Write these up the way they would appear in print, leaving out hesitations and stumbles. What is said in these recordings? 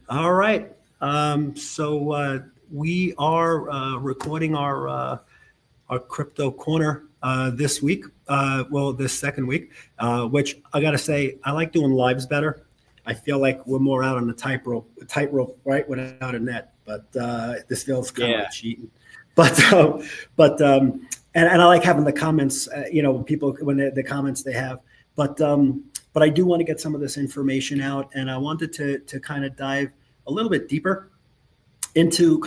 All right. We are recording our crypto corner this week. This second week, which I got to say, I like doing lives better. I feel like we're more out on the tightrope, right, without a net. But this feels kind of like Yeah. cheating. But and I like having the comments. People when the comments they have. But I do want to get some of this information out, and I wanted to kind of dive a little bit deeper into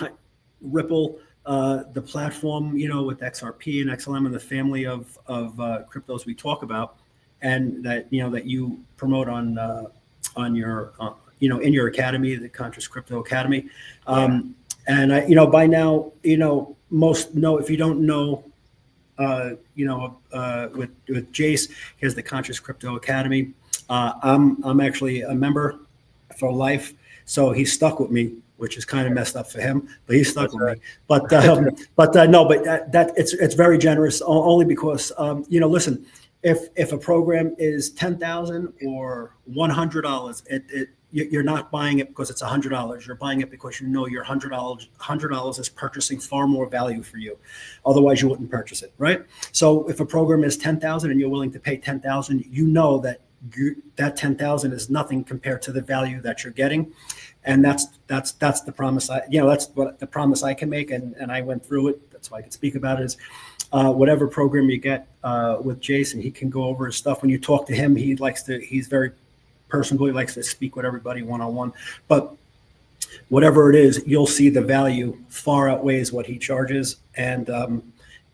Ripple, the platform, with XRP and XLM and the family of cryptos we talk about, and that that you promote on your in your academy, the Conscious Crypto Academy. And by now, most know, if you don't know, with Jayse, here's the Conscious Crypto Academy. I'm actually a member for life, so he's stuck with me, which is kind of messed up for him, but he's stuck with me. But that it's very generous, only because listen, if a program is $10,000 or $100, you're not buying it because it's $100. You're buying it because your $100 is purchasing far more value for you. Otherwise, you wouldn't purchase it, right? So if a program is $10,000 and you're willing to pay $10,000, that $10,000 is nothing compared to the value that you're getting. And that's the promise. That's what the promise I can make, and I went through it. That's why I can speak about it. Is whatever program you get with Jason, he can go over his stuff. When you talk to him, he's very personable. He likes to speak with everybody one-on-one. But whatever it is, you'll see the value far outweighs what he charges, and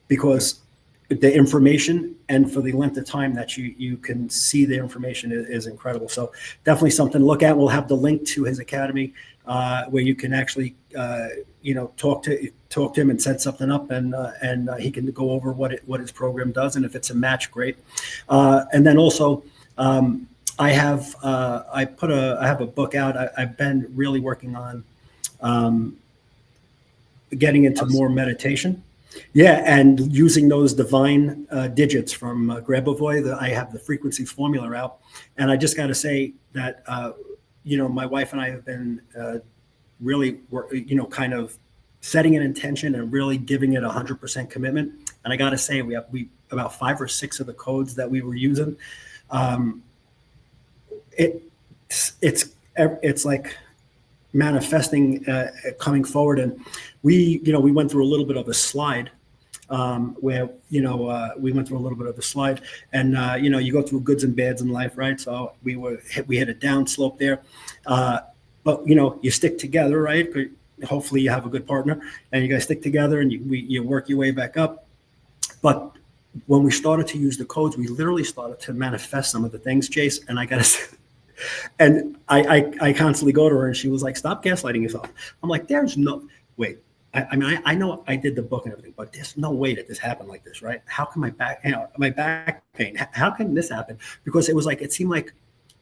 because the information and for the length of time that you can see the information is incredible. So definitely something to look at. We'll have the link to his academy where you can actually talk to him and set something up, and he can go over what his program does, and if it's a match, great. And then also I have a book out. I've been really working on getting into more meditation. Yeah, and using those divine digits from Grabavoy, I have the frequency formula out, and I just got to say that my wife and I have been really, kind of setting an intention and really giving it 100% commitment. And I got to say, we about 5 or 6 of the codes that we were using. It's like manifesting, coming forward, and we went through a little bit of a slide where we went through a little bit of a slide, and you go through goods and bads in life, right? So we hit a down slope there, but you stick together, right? Hopefully you have a good partner, and you guys stick together, and you work your way back up. But when we started to use the codes, we literally started to manifest some of the things, Jayse, and I gotta say, and I constantly go to her, and she was like, "Stop gaslighting yourself." I'm like, "There's no wait. I mean, I know I did the book and everything, but there's no way that this happened like this, right? How can my back pain? How can this happen?" Because it seemed like,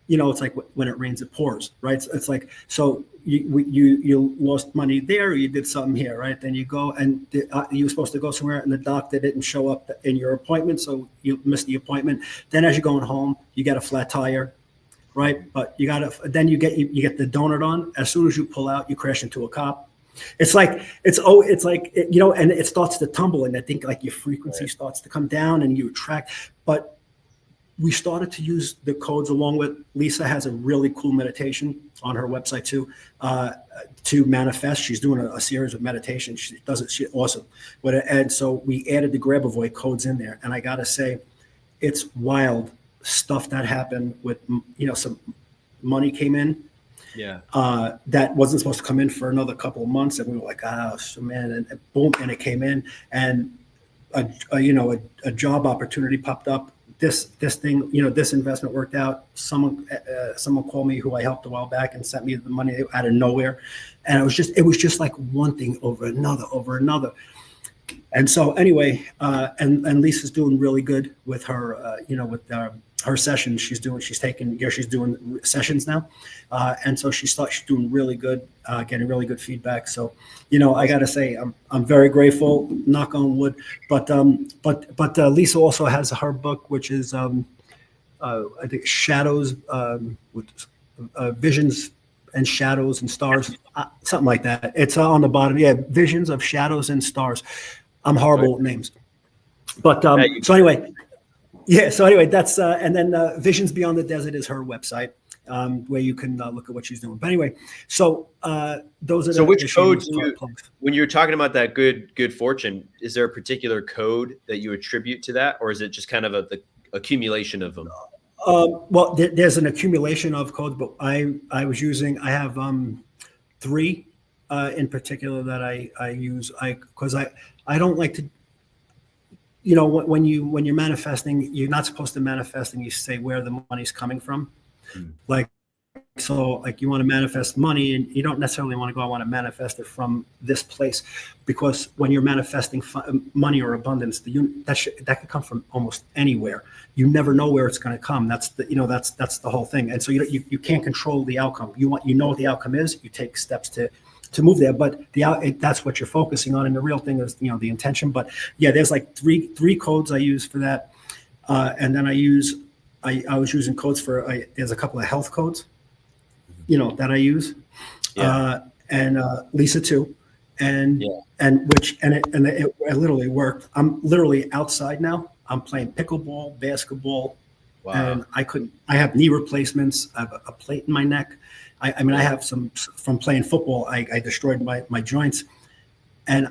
it's like when it rains, it pours, right? It's like, so you lost money there, or you did something here, right? Then you go and you were supposed to go somewhere, and the doctor didn't show up in your appointment, so you missed the appointment. Then as you're going home, you get a flat tire. Right, but you get the donut on. As soon as you pull out, you crash into a cop. It's like and it starts to tumble, and I think like your frequency starts to come down, and you attract. But we started to use the codes along with Lisa has a really cool meditation on her website too, to manifest. She's doing a series of meditations. She does it. She's awesome. And so we added the Grabavoy codes in there, and I gotta say, it's wild stuff that happened with some money came in that wasn't supposed to come in for another couple of months, and we were like, so man, and boom, and it came in, and a job opportunity popped up. This thing, this investment worked out. Someone called me who I helped a while back and sent me the money out of nowhere, and it was just like one thing over another. And so anyway, and Lisa's doing really good with her, with her sessions. She's doing sessions now, and so she's doing really good, getting really good feedback. So, I got to say, I'm very grateful. Knock on wood. But Lisa also has her book, which is I think Shadows, with Visions and shadows and stars, something like that. It's on the bottom. Yeah, visions of shadows and stars. I'm horrible with names, but so anyway, yeah. So anyway, that's and then Visions Beyond the Desert is her website, where you can look at what she's doing. But anyway, so those are. So which codes when you're talking about that good fortune, is there a particular code that you attribute to that, or is it just kind of the accumulation of them? Well, there's an accumulation of codes, but I have 3 in particular that I use. Because I don't like to, when you're manifesting, you're not supposed to manifest and you say where the money's coming from. Like you want to manifest money, and you don't necessarily want to go, I want to manifest it from this place, because when you're manifesting money or abundance, that could come from almost anywhere. You never know where it's going to come. That's the whole thing. And so you can't control the outcome. You what the outcome is. You take steps to move there, but that's what you're focusing on. And the real thing is the intention. But yeah, there's like three codes I use for that, and then I was using codes for there's a couple of health codes, that I use, and Lisa too, and it literally worked. I'm literally outside now. I'm playing pickleball, basketball, and I have knee replacements. I have a plate in my neck. I have some from playing football. I destroyed my joints, and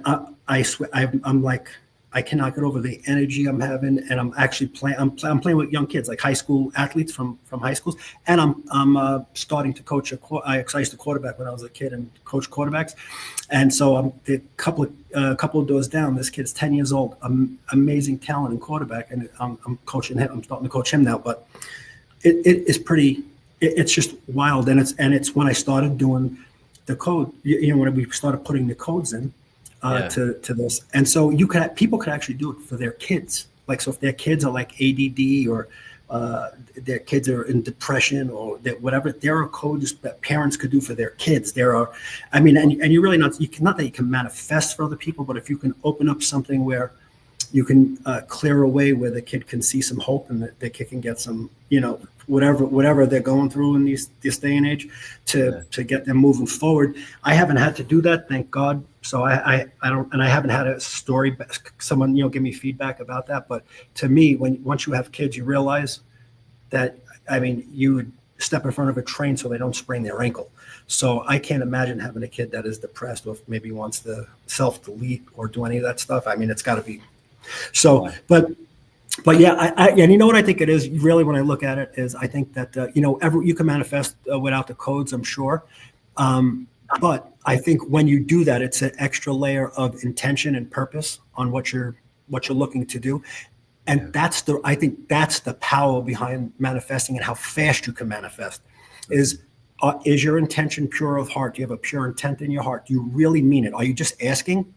I swear I'm like, I cannot get over the energy I'm having, and I'm actually playing. I'm playing with young kids, like high school athletes from high schools, and I'm starting to coach I used to quarterback when I was a kid and coach quarterbacks, and so I'm a couple of doors down. This kid's 10 years old, amazing talent in quarterback, and I'm coaching him. I'm starting to coach him now, but it is pretty. It's just wild, and it's when I started doing the code. When we started putting the codes in. To this, and so people could actually do it for their kids. Like, so if their kids are like ADD, or their kids are in depression, or whatever, there are codes that parents could do for their kids. There are, and you're really not that you can manifest for other people, but if you can open up something where you can clear a way where the kid can see some hope, and the kid can get some, whatever they're going through in this day and age, to get them moving forward. I haven't had to do that, thank God. So I don't, and I haven't had a story, someone, give me feedback about that. But to me, once you have kids, you realize that, you would step in front of a train so they don't sprain their ankle. So I can't imagine having a kid that is depressed, or maybe wants to self-delete or do any of that stuff. It's got to be. So, but yeah, and you know what I think it is really, when I look at it, is I think that, you can manifest without the codes, I'm sure. But I think when you do that, it's an extra layer of intention and purpose on what you're looking to do. And I think that's the power behind manifesting, and how fast you can manifest is your intention pure of heart? Do you have a pure intent in your heart? Do you really mean it? Are you just asking,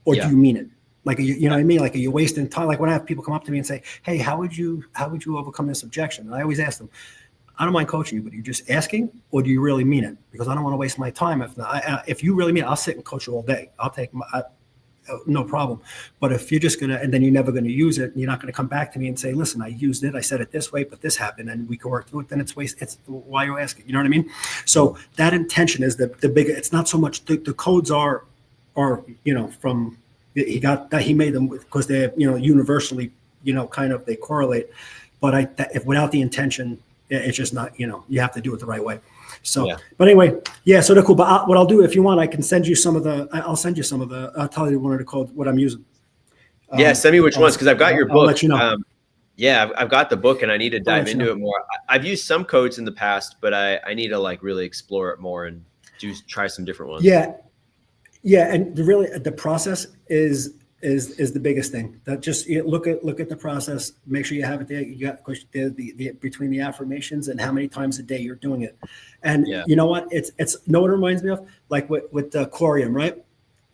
or do you mean it? Like, you know what I mean? Like, are you wasting time? Like, when I have people come up to me and say, hey, how would you overcome this objection? And I always ask them, I don't mind coaching you, but are you just asking, or do you really mean it? Because I don't want to waste my time. If you really mean it, I'll sit and coach you all day. I'll take no problem. But if you're just and then you're never going to use it, and you're not going to come back to me and say, listen, I used it, I said it this way, but this happened, and we can work through it, then it's why you're asking. You know what I mean? So that intention is the bigger. It's not so much the codes are from. He made them because they're universally kind of, they correlate, but if without the intention, it's just not, you have to do it the right way. So But anyway, so they're cool. But what I'll do, if you want, I can send you some of the. I'll tell you one of the codes, what I'm using. Send me which ones, because I've got your book. I'll let you know. I've got the book, and I need to dive into it more. I've used some codes in the past, but I need to really explore it more and try some different ones. Yeah, and the process is the biggest thing. That just look at the process. Make sure you have it there. You got the between the affirmations and how many times a day you're doing it. And you know what? It's what it reminds me of, like with the Corium, right?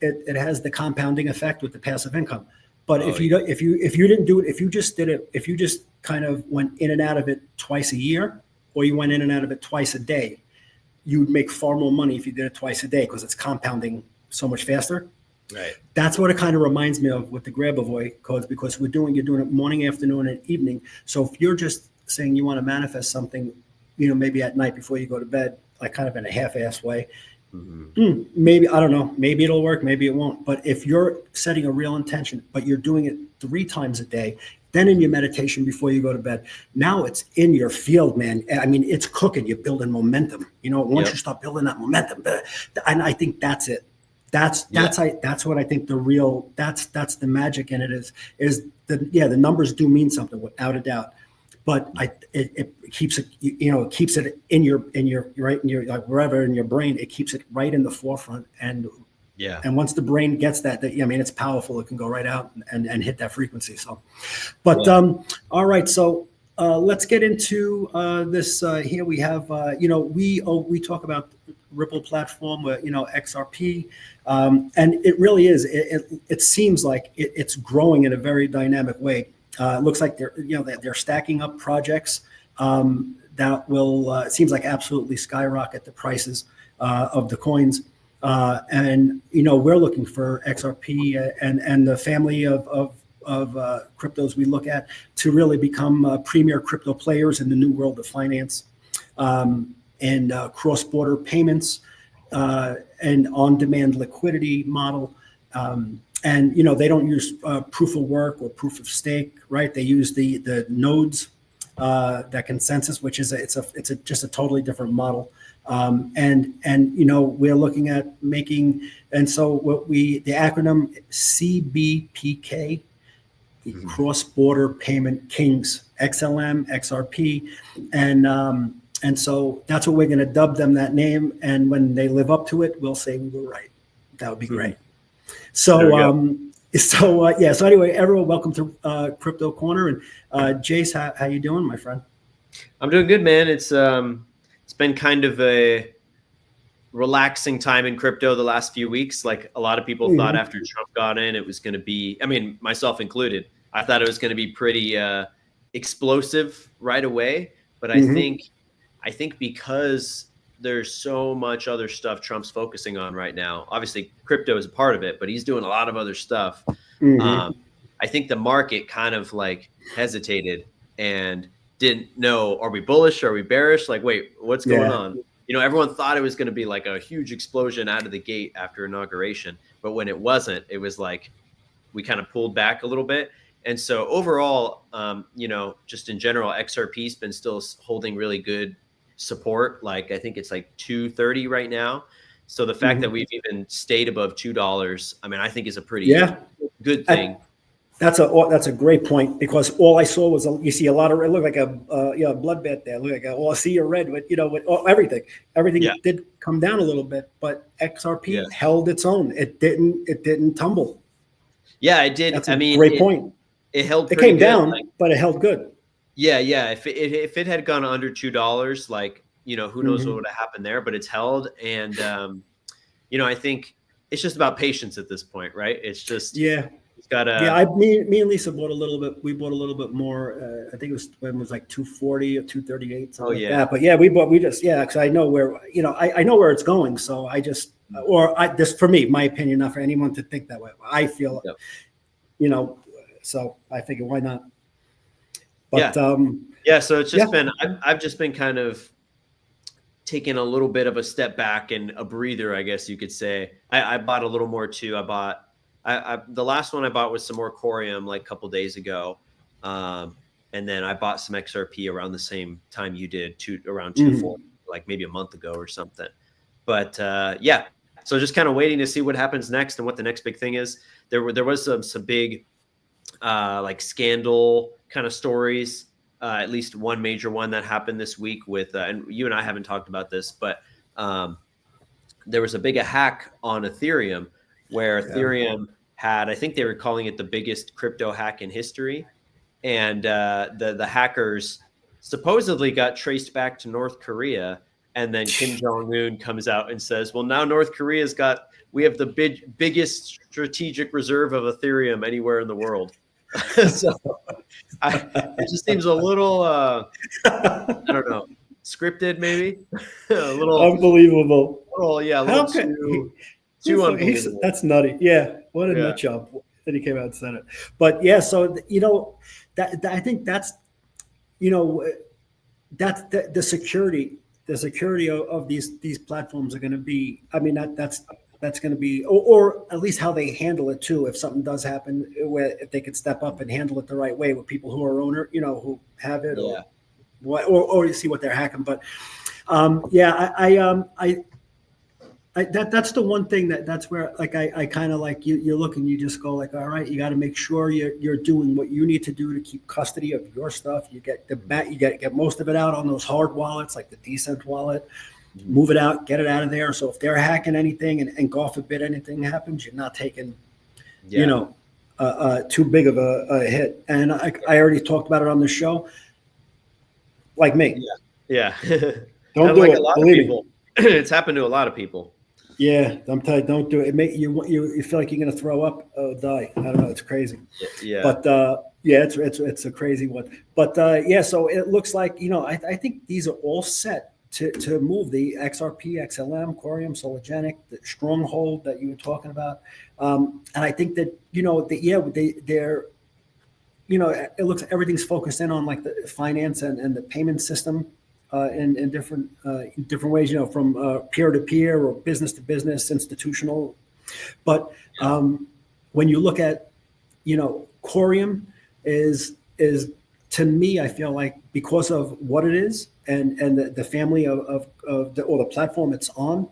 It has the compounding effect with the passive income. But if you didn't do it, if you just did it, if you just kind of went in and out of it twice a year, or you went in and out of it twice a day, you would make far more money if you did it twice a day, because it's compounding so much faster. Right. That's what it kind of reminds me of with the Grabavoy codes, because you're doing it morning, afternoon, and evening. So if you're just saying you want to manifest something, maybe at night before you go to bed, like kind of in a half-ass way. Mm-hmm. Maybe, I don't know, maybe it'll work, maybe it won't. But if you're setting a real intention, but you're doing it 3 times a day, then in your meditation before you go to bed, now it's in your field, man. I mean, it's cooking. You're building momentum. You know, once you start building that momentum, and I think that's it. That's what I think the real, that's the magic in it is the numbers do mean something without a doubt. But it keeps it, it keeps it in your right in your, like, wherever in your brain, it keeps it right in the forefront. And once the brain gets that, I mean, it's powerful. It can go right out and hit that frequency. So, but all right. So let's get into this. Here we have, we talk about Ripple platform, XRP, and it really is. It seems like it's growing in a very dynamic way. It looks like they're stacking up projects that will, it seems like, absolutely skyrocket the prices of the coins. And we're looking for XRP and the family of cryptos we look at to really become premier crypto players in the new world of finance, and cross-border payments, and on-demand liquidity model. And they don't use proof of work or proof of stake, right? They use the nodes, that consensus, which is just a totally different model. And we're looking at making, and so the acronym CBPK, the cross-border payment kings, XLM, XRP, and so that's what we're going to dub them, that name. And when they live up to it, we'll say we were right. That would be great. So, so anyway, everyone, welcome to Crypto Corner. And Jayse, how you doing, my friend? I'm doing good, man. It's been kind of a relaxing time in crypto the last few weeks. Like, a lot of people thought after Trump got in, it was going to be, I mean, myself included, I thought it was going to be pretty explosive right away. But I think because there's so much other stuff Trump's focusing on right now. Obviously, crypto is a part of it, but he's doing a lot of other stuff. I think the market kind of like hesitated and didn't know, are we bullish? Are we bearish? Like, wait, what's going on? Everyone thought it was going to be like a huge explosion out of the gate after inauguration. But when it wasn't, it was like we kind of pulled back a little bit. And so overall, just in general, XRP's been still holding really good support. Like, I think it's like 230 right now. So the fact that we've even stayed above $2, I mean, I think is a pretty good thing. That's a great point, because all I saw was you see a lot of, it looked like a bloodbath there. Look like a sea of red with everything did come down a little bit, but XRP held its own. It didn't tumble. Yeah, it did. That's a great point. It held. It came down, but it held good. Yeah. If it had gone under $2, like, who knows what would have happened there? But it's held, and I think it's just about patience at this point, right? It's just it's got to. Me and Lisa bought a little bit. We bought a little bit more. I think it was like 240 or 238. Something like that. But because I know where I know where it's going. So I just this for me, my opinion, not for anyone to think that way. I feel so I figure, why not? But so it's just been, I've just been kind of taking a little bit of a step back and a breather, I guess you could say. I bought a little more too. The last one I bought was some more Corium like a couple days ago. And then I bought some XRP around the same time you did, around 240, like maybe a month ago or something. But so just kind of waiting to see what happens next and what the next big thing is. There was some big like scandal kind of stories, at least one major one that happened this week with, and you and I haven't talked about this, but there was a big hack on Ethereum where Ethereum had, I think they were calling it the biggest crypto hack in history. And the hackers supposedly got traced back to North Korea. And then Kim Jong-un comes out and says, well, now North Korea's we have the biggest strategic reserve of Ethereum anywhere in the world. So it just seems a little, I don't know, scripted maybe. A little unbelievable. Too unbelievable. That's nutty. Yeah, what a nut job that he came out and said it. But so that I think that's that's the security the security of these platforms are going to be, I mean, that's going to be, or at least how they handle it too. If something does happen, where if they could step up and handle it the right way with people who are owner, who have it, Yeah. or you see what they're hacking. But that's the one thing that's where like I kind of like you look and you just go like, all right, you got to make sure you're doing what you need to do to keep custody of your stuff. You get get most of it out on those hard wallets like the Decent wallet. Move it out, get it out of there. So if they're hacking anything and God forbid anything happens, you're not taking, too big of a hit. And I already talked about it on the show. Like me. Yeah. Don't do like it. A lot Believe of people. It's happened to a lot of people. Yeah, I'm telling you, don't do it. It make you feel like you're gonna throw up, die. I don't know. It's crazy. Yeah. But it's a crazy one. But so it looks like I think these are all set to move the XRP, XLM, Corium, Sologenic, the Stronghold that you were talking about, and I think that they're it looks like everything's focused in on like the finance and the payment system in different ways, from peer to peer or business to business, institutional. But when you look at Corium is to me, I feel like because of what it is and the family of the platform it's on,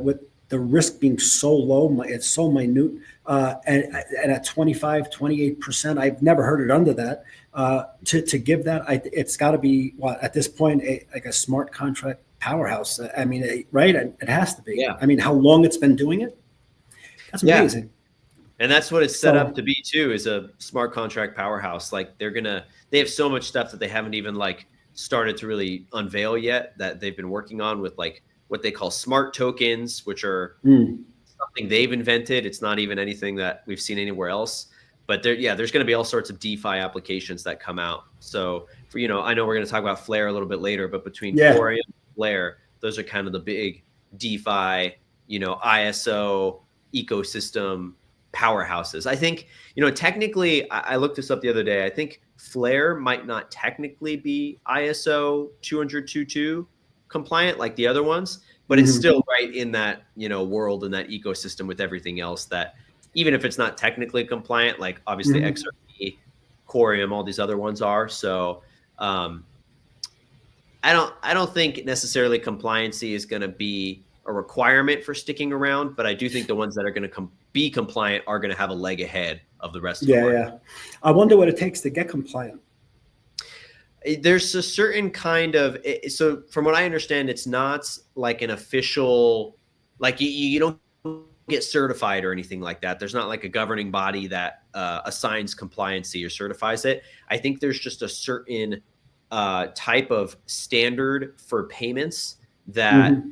with the risk being so low, it's so minute, and at 25, 28%, I've never heard it under that. To give that, it's got to be at this point like a smart contract powerhouse. I mean, right? It has to be. Yeah. I mean, how long it's been doing it? That's amazing. Yeah. And that's what it's set up to be too, is a smart contract powerhouse. Like they have so much stuff that they haven't even like started to really unveil yet that they've been working on with like what they call smart tokens, which are something they've invented. It's not even anything that we've seen anywhere else. But there's going to be all sorts of DeFi applications that come out. So for I know we're going to talk about Flare a little bit later, but between Corium and Flare, those are kind of the big DeFi, ISO ecosystem powerhouses. I think, technically, I looked this up the other day. I think Flare might not technically be ISO 20022 compliant like the other ones, but it's still right in that, world and that ecosystem with everything else that even if it's not technically compliant, like obviously XRP, Corium, all these other ones are. So I don't think necessarily compliancy is going to be a requirement for sticking around, but I do think the ones that are going to be compliant are going to have a leg ahead of the rest of the market. Yeah. I wonder what it takes to get compliant. There's a certain kind of, so from what I understand, it's not like an official, like you don't get certified or anything like that. There's not like a governing body that assigns compliancy or certifies it. I think there's just a certain type of standard for payments that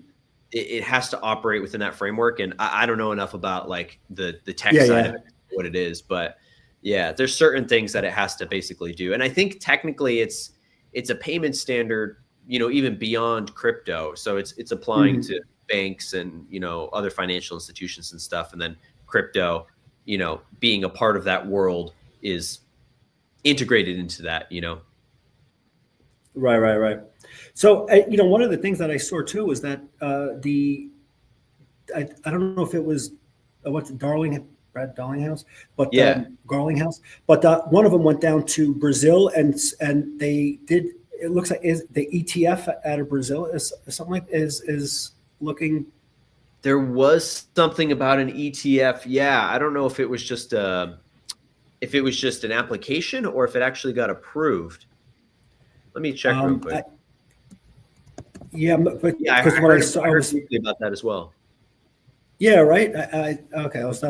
it has to operate within that framework. And I don't know enough about like the tech side of it, what it is, but there's certain things that it has to basically do. And I think technically it's a payment standard, even beyond crypto. So it's applying to banks and, other financial institutions and stuff. And then crypto, being a part of that world is integrated into that, Right. So, one of the things that I saw too was that I don't know if it was what's Brad Darlinghouse, but Garlinghouse, but one of them went down to Brazil and they did. It looks like is the ETF out of Brazil is something like is looking. There was something about an ETF. Yeah, I don't know if it was just an application or if it actually got approved. Let me check real quick. I heard about that as well. Yeah, right. Okay. I was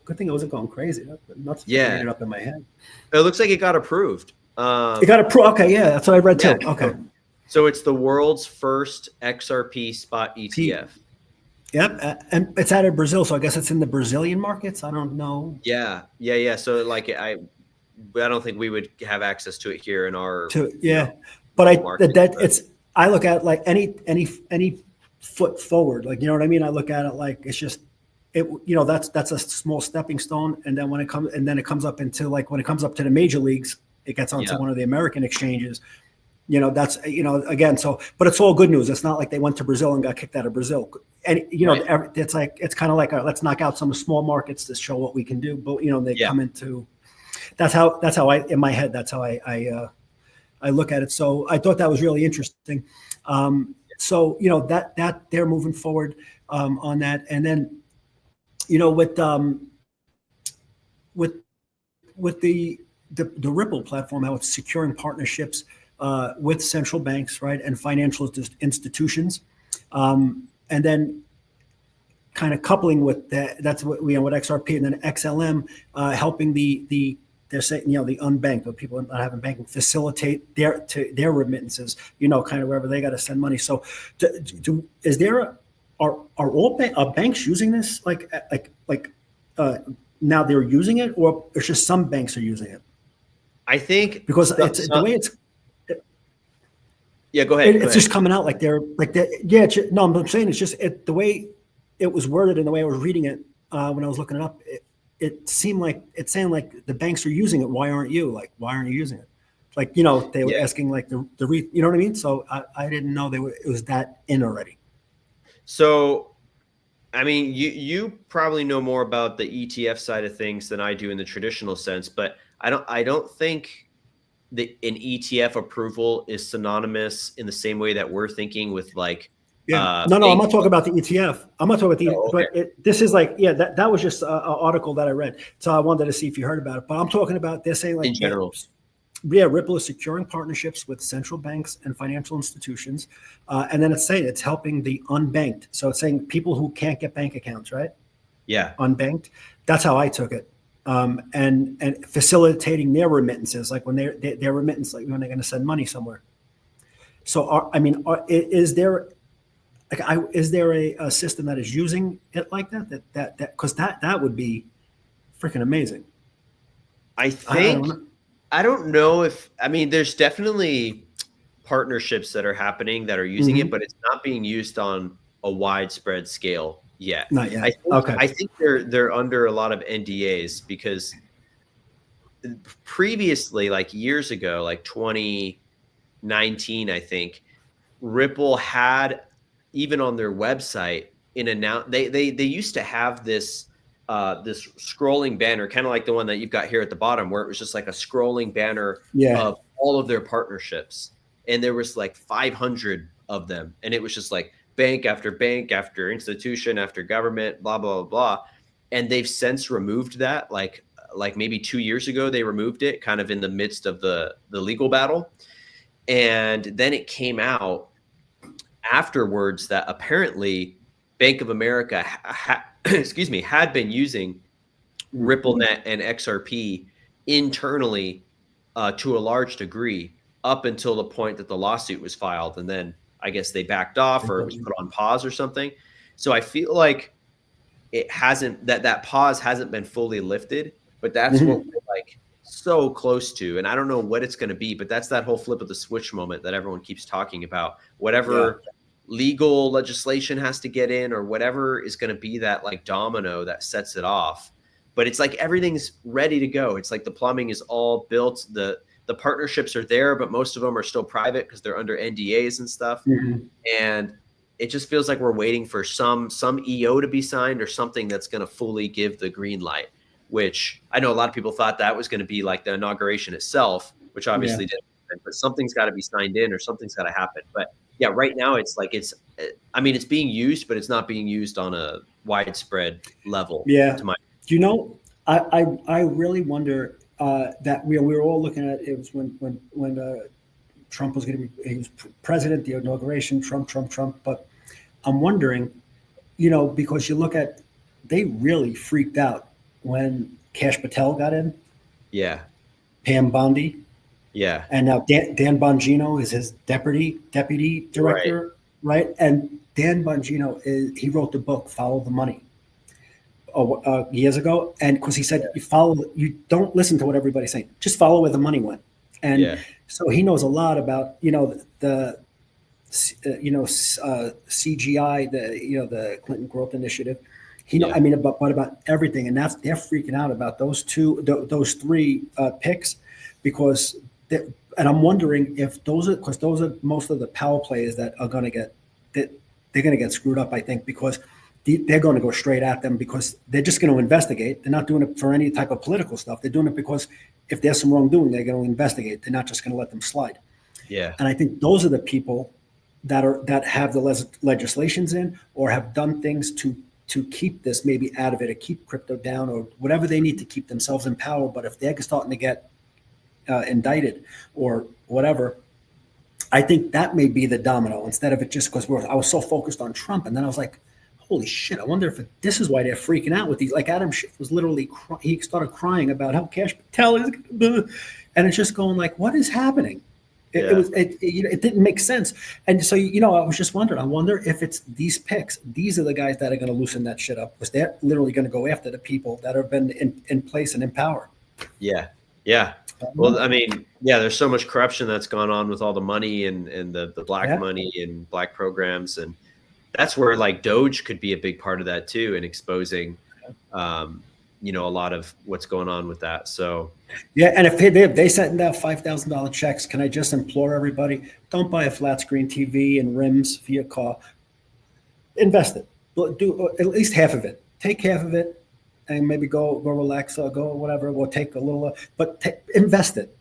good thing I wasn't going crazy. Not it up in my head. It looks like it got approved. It got approved. Okay, that's what I read too. Okay. So it's the world's first XRP spot ETF. Yep, and it's out of Brazil, so I guess it's in the Brazilian markets. I don't know. Yeah. So like I don't think we would have access to it here in our. But I look at it like any foot forward, like, you know what I mean? I look at it like it's just that's a small stepping stone, and then it comes up into like when it comes up to the major leagues, it gets onto one of the American exchanges, That's, again, so, but it's all good news. It's not like they went to Brazil and got kicked out of Brazil. And, Right. it's kind of like, let's knock out some small markets to show what we can do. But, they Yeah. come into, that's how in my head, that's how I look at it. So I thought that was really interesting. So, that they're moving forward on that. And then, with the Ripple platform, how it's securing partnerships with central banks, right, and financial institutions, and then kind of coupling with that. That's what what XRP and then XLM helping they're saying the unbanked, or people not having banking, facilitate their remittances. Kind of wherever they got to send money. So, is there are all banks using this? Now they're using it, or it's just some banks are using it? I think Because it's the way it's. Yeah, go ahead. It's just coming out like they're yeah. No, I'm saying it's just the way it was worded and the way I was reading it when I was looking it up. It seemed like it's saying like the banks are using it. Why aren't you? Like, why aren't you using it? Like, they were asking like you know what I mean? So I didn't know it was that in already. So, I mean, you probably know more about the ETF side of things than I do in the traditional sense, but I don't think an ETF approval is synonymous in the same way that we're thinking with like. Yeah. No, I'm not talking about the ETF. I'm not talking about okay. But this is like, that was just an article that I read. So I wanted to see if you heard about it. But I'm talking about, they're saying like in general. Yeah, Ripple is securing partnerships with central banks and financial institutions. And then it's saying it's helping the unbanked. So it's saying people who can't get bank accounts, right? Yeah. Unbanked. That's how I took it. And facilitating their remittances, like when their remittance, like when they're going to send money somewhere. So, is there a system that is using it like that? Because that would be freaking amazing. I think I don't know if there's definitely partnerships that are happening that are using it, but it's not being used on a widespread scale yet. Not yet. I think they're under a lot of NDAs because previously, like years ago, like 2019, I think Ripple had, even on their website, they used to have this this scrolling banner, kind of like the one that you've got here at the bottom, where it was just like a scrolling banner of all of their partnerships, and there was like 500 of them, and it was just like bank after institution after government, blah blah blah blah. And they've since removed that, like maybe 2 years ago they removed it, kind of in the midst of the legal battle. And then it came out afterwards that apparently Bank of America had been using RippleNet and XRP internally to a large degree up until the point that the lawsuit was filed, and then I guess they backed off, or it was put on pause or something. So I feel like it hasn't, that pause hasn't been fully lifted, but that's what we're like so close to. And I don't know what it's going to be, but that's that whole flip of the switch moment that everyone keeps talking about. Whatever legal legislation has to get in, or whatever is going to be that like domino that sets it off. But it's like everything's ready to go. It's like the plumbing is all built. The partnerships are there, but most of them are still private because they're under NDAs and stuff. And it just feels like we're waiting for some EO to be signed or something that's going to fully give the green light, which I know a lot of people thought that was going to be like the inauguration itself, which obviously didn't happen, but something's got to be signed in or something's got to happen. But yeah, right now it's like it's being used, but it's not being used on a widespread level. Yeah. To my I really wonder that we were all looking at it was when Trump was he was president, the inauguration, Trump. But I'm wondering, because you look at, they really freaked out when Kash Patel got in. Yeah. Pam Bondi. Yeah. And now Dan Bongino is his deputy director, right? And Dan Bongino he wrote the book Follow the Money years ago, and because he said you don't listen to what everybody's saying, just follow where the money went. And so he knows a lot about the CGI, the Clinton Growth Initiative. About everything, and they're freaking out about those three picks, because And I'm wondering if those are, because those are most of the power players that are going to get, that they're going to get screwed up, I think, because they're going to go straight at them because they're just going to investigate. They're not doing it for any type of political stuff. They're doing it because if there's some wrongdoing, they're going to investigate. They're not just going to let them slide. Yeah. And I think those are the people that have the legislations in or have done things to keep this maybe out of it or keep crypto down or whatever they need to keep themselves in power. But if they're starting to get indicted or whatever, I think that may be the domino instead of it just because I was so focused on Trump. And then I was like, holy shit, I wonder if this is why they're freaking out with these. Like Adam Schiff was literally, he started crying about how Cash Patel is going to, and it's just going like, what is happening? It didn't make sense. And so, I was just wondering, I wonder if it's these picks. These are the guys that are going to loosen that shit up because they're literally going to go after the people that have been in place and in power. Yeah. Yeah. Well, I mean, yeah, there's so much corruption that's gone on with all the money and the black money and black programs. And that's where like Doge could be a big part of that too, in exposing, a lot of what's going on with that. So, yeah. And if they sent out $5,000 checks, can I just implore everybody, don't buy a flat screen TV and rims for your car. Invest it. Do at least half of it. Take half of it. And maybe go relax or go whatever. We'll take a little, but invest it.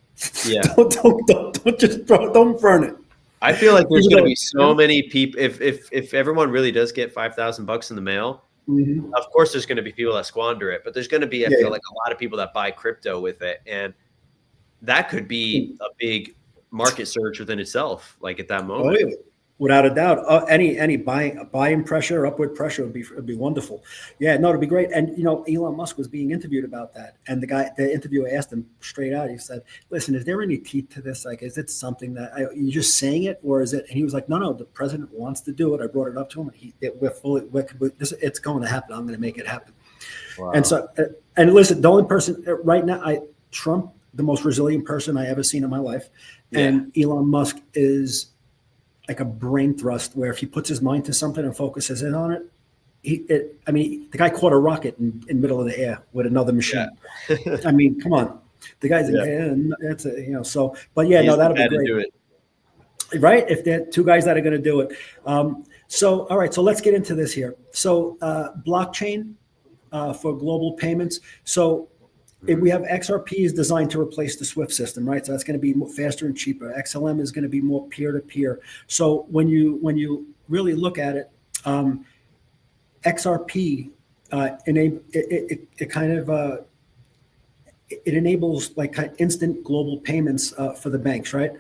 Yeah. don't burn it. I feel like there's going to be so many people. If everyone really does get $5,000 in the mail, of course there's going to be people that squander it. But there's going to be, I feel like, a lot of people that buy crypto with it, and that could be a big market surge within itself. Like at that moment. Oh, yeah. Without a doubt, any buying pressure, upward pressure would be wonderful. Yeah, no, it'd be great. And Elon Musk was being interviewed about that, and the interviewer asked him straight out. He said, "Listen, is there any teeth to this? Like, is it something that you're just saying it, or is it?" And he was like, "No, the president wants to do it. I brought it up to him, and it's going to happen. I'm going to make it happen." Wow. And so, and listen, the only person right now, Trump, the most resilient person I ever seen in my life, and Elon Musk is like a brain thrust where if he puts his mind to something and focuses in on it, the guy caught a rocket in middle of the air with another machine. Yeah. I mean, come on, the guy's that's but yeah, no, that'll be great. Do it. Right? If they're two guys that are going to do it. So, all right, so let's get into this here. So blockchain for global payments. So we have XRP is designed to replace the SWIFT system, right? So that's going to be faster and cheaper. XLM is going to be more peer-to-peer. So when you really look at it, XRP it enables like kind of instant global payments for the banks, right?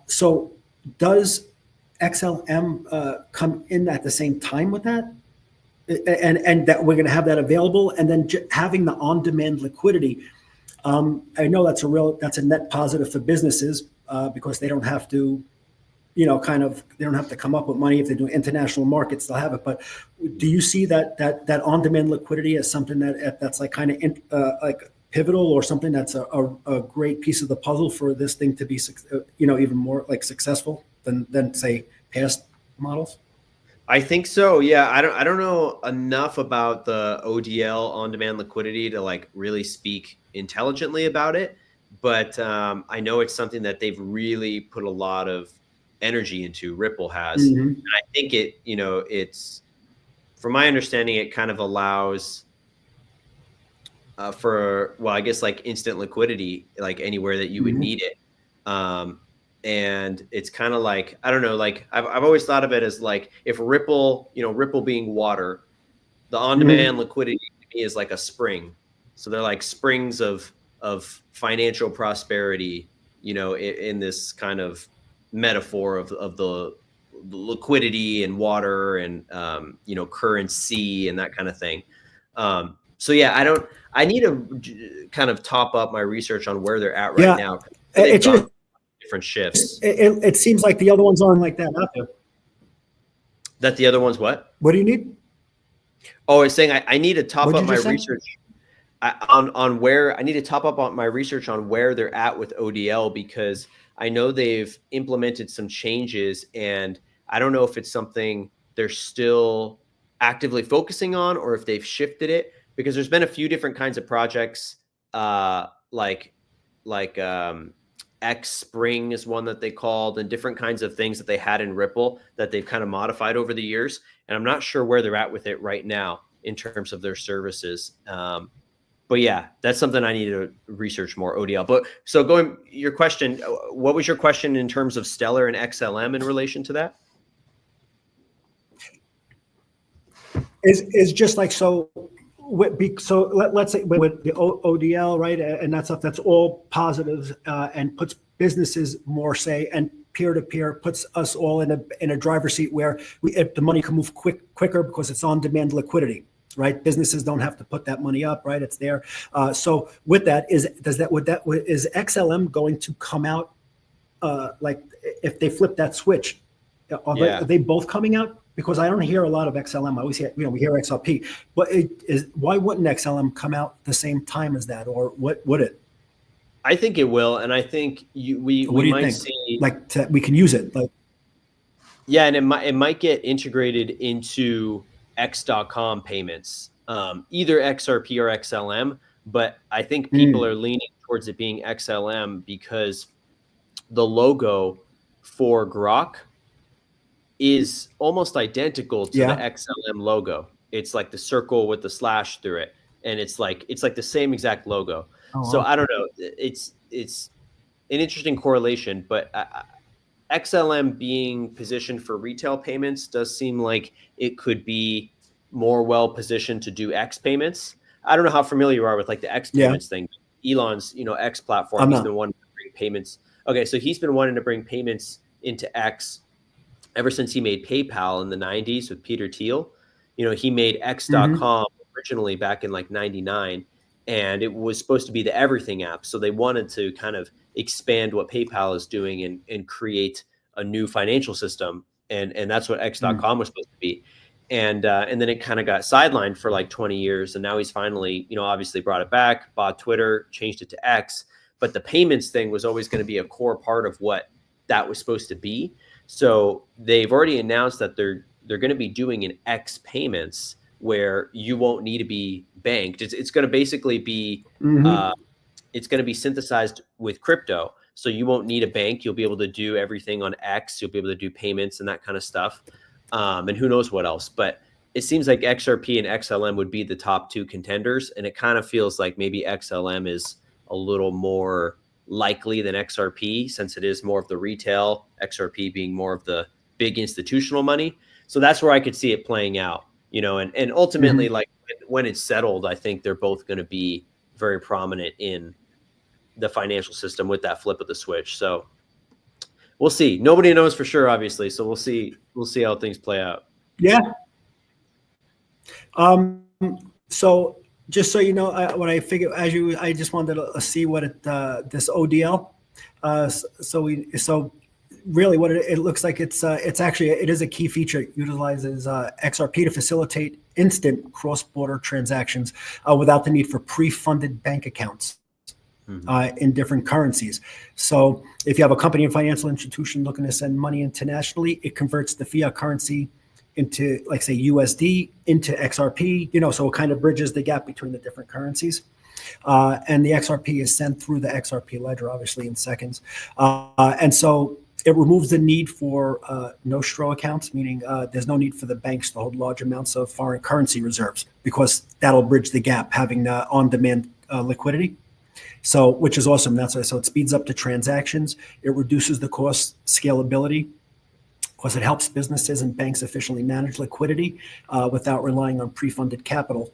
So does XLM come in at the same time with that? And that we're going to have that available, and then having the on-demand liquidity. I know that's a net positive for businesses because they don't have to, they don't have to come up with money if they do international markets. They'll have it. But do you see that on-demand liquidity as something that's like kind of like pivotal, or something that's a great piece of the puzzle for this thing to be, even more like successful than say past models? I think so. Yeah. I don't know enough about the ODL on-demand liquidity to like really speak intelligently about it, but I know it's something that they've really put a lot of energy into. Ripple has, and I think it's, from my understanding, it kind of allows I guess like instant liquidity, like anywhere that you would need it. And it's kind of like, I don't know, like I've always thought of it as like, if Ripple, Ripple being water, the on-demand liquidity to me is like a spring. So they're like springs of financial prosperity, in this kind of metaphor of the liquidity and water and, currency and that kind of thing. So yeah, I need to kind of top up my research on where they're at right now. It's just different shifts. It seems like the other ones aren't like that out there. That the other ones what? What do you need? Oh, it's saying I need to top up my research on where I need to top up on my research on where they're at with ODL, because I know they've implemented some changes, and I don't know if it's something they're still actively focusing on or if they've shifted it, because there's been a few different kinds of projects, X Spring is one that they called, and different kinds of things that they had in Ripple that they've kind of modified over the years. And I'm not sure where they're at with it right now in terms of their services. But yeah, that's something I need to research more, ODL. But so going, your question, what was your question in terms of Stellar and XLM in relation to that? Is just like, so let's say with the ODL, right, and that stuff, that's all positives, and puts businesses more say, and peer-to-peer puts us all in a driver's seat where if the money can move quicker because it's on demand liquidity, right? Businesses don't have to put that money up, right? It's there. So with that, is XLM going to come out, like if they flip that switch? Are they both coming out? Because I don't hear a lot of XLM. I always hear, we hear XRP. But why wouldn't XLM come out the same time as that, or what would it? I think it will, and I think we might see, like, we can use it. Like, yeah, and it might get integrated into X.com payments, either XRP or XLM. But I think people are leaning towards it being XLM because the logo for Grok is almost identical to the XLM logo. It's like the circle with the slash through it, and it's like the same exact logo. So I don't know. It's an interesting correlation, but XLM being positioned for retail payments does seem like it could be more well positioned to do X payments. I don't know how familiar you are with like the X payments thing. Elon's, X platform. He's been wanting to bring payments. Okay, so he's been wanting to bring payments into X ever since he made PayPal in the 90s with Peter Thiel. He made X.com originally back in like 99, and it was supposed to be the everything app. So they wanted to kind of expand what PayPal is doing and create a new financial system. And that's what X.com was supposed to be. And then it kind of got sidelined for like 20 years. And now he's finally, obviously brought it back, bought Twitter, changed it to X. But the payments thing was always going to be a core part of what that was supposed to be. So they've already announced that they're going to be doing an X payments where you won't need to be banked. It's going to basically be it's going to be synthesized with crypto. So you won't need a bank. You'll be able to do everything on X. You'll be able to do payments and that kind of stuff. And who knows what else. But it seems like XRP and XLM would be the top two contenders. And it kind of feels like maybe XLM is a little more likely than XRP, since it is more of the retail, XRP being more of the big institutional money. So that's where I could see it playing out, and ultimately, like when it's settled, I think they're both going to be very prominent in the financial system with that flip of the switch. So we'll see. Nobody knows for sure, obviously. So we'll see how things play out. Yeah. So just so you know, what I figured, I just wanted to see what this ODL. So really, what it looks like, it's actually, it is a key feature. It utilizes XRP to facilitate instant cross-border transactions without the need for pre-funded bank accounts in different currencies. So if you have a company and financial institution looking to send money internationally, it converts the fiat currency into, like, say, USD into XRP, so it kind of bridges the gap between the different currencies. And the XRP is sent through the XRP ledger, obviously, in seconds. And so it removes the need for nostro accounts, meaning there's no need for the banks to hold large amounts of foreign currency reserves, because that'll bridge the gap, having on-demand liquidity. So, which is awesome. So it speeds up the transactions. It reduces the cost, scalability, because it helps businesses and banks efficiently manage liquidity without relying on pre-funded capital.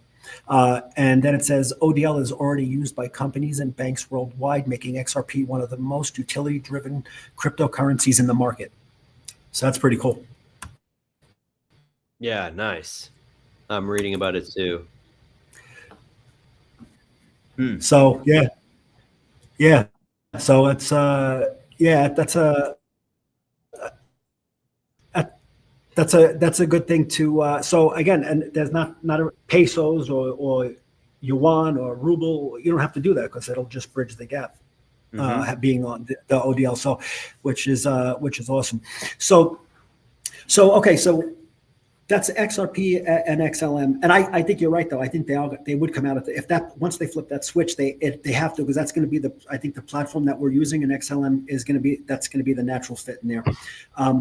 And then it says ODL is already used by companies and banks worldwide, making XRP one of the most utility-driven cryptocurrencies in the market. So that's pretty cool. Yeah, nice. I'm reading about it too. So yeah. So it's that's a good thing to. So again, and there's not a pesos or yuan or ruble. You don't have to do that, because it'll just bridge the gap, being on the ODL. So, which is awesome. So okay. So That's XRP and XLM, and I think you're right though. I think they would come out if that once they flip that switch, they have to, because that's going to be I think the platform that we're using in XLM is going to be the natural fit in there.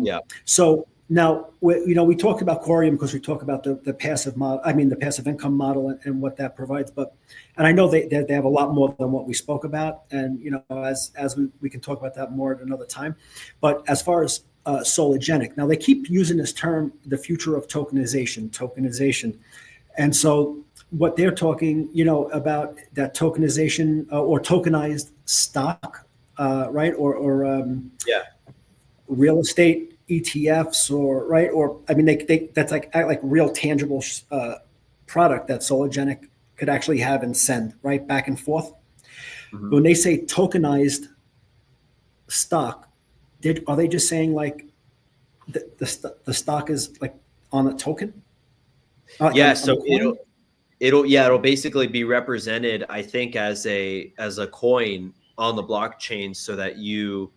Yeah. So now we talked about Corium because we talked about the passive model. I mean the passive income model and what that provides. And I know they have a lot more than what we spoke about, and as we can talk about that more at another time. But as far as sologenic. Now they keep using this term, the future of tokenization. And so what they're talking, about that tokenization or tokenized stock, right? Or real estate ETFs or I mean, they that's like real tangible product that sologenic could actually have and send right back and forth. Mm-hmm. When they say tokenized stock, are they just saying like the stock is like on a token? So it'll basically be represented, I think, as a coin on the blockchain, so that you'll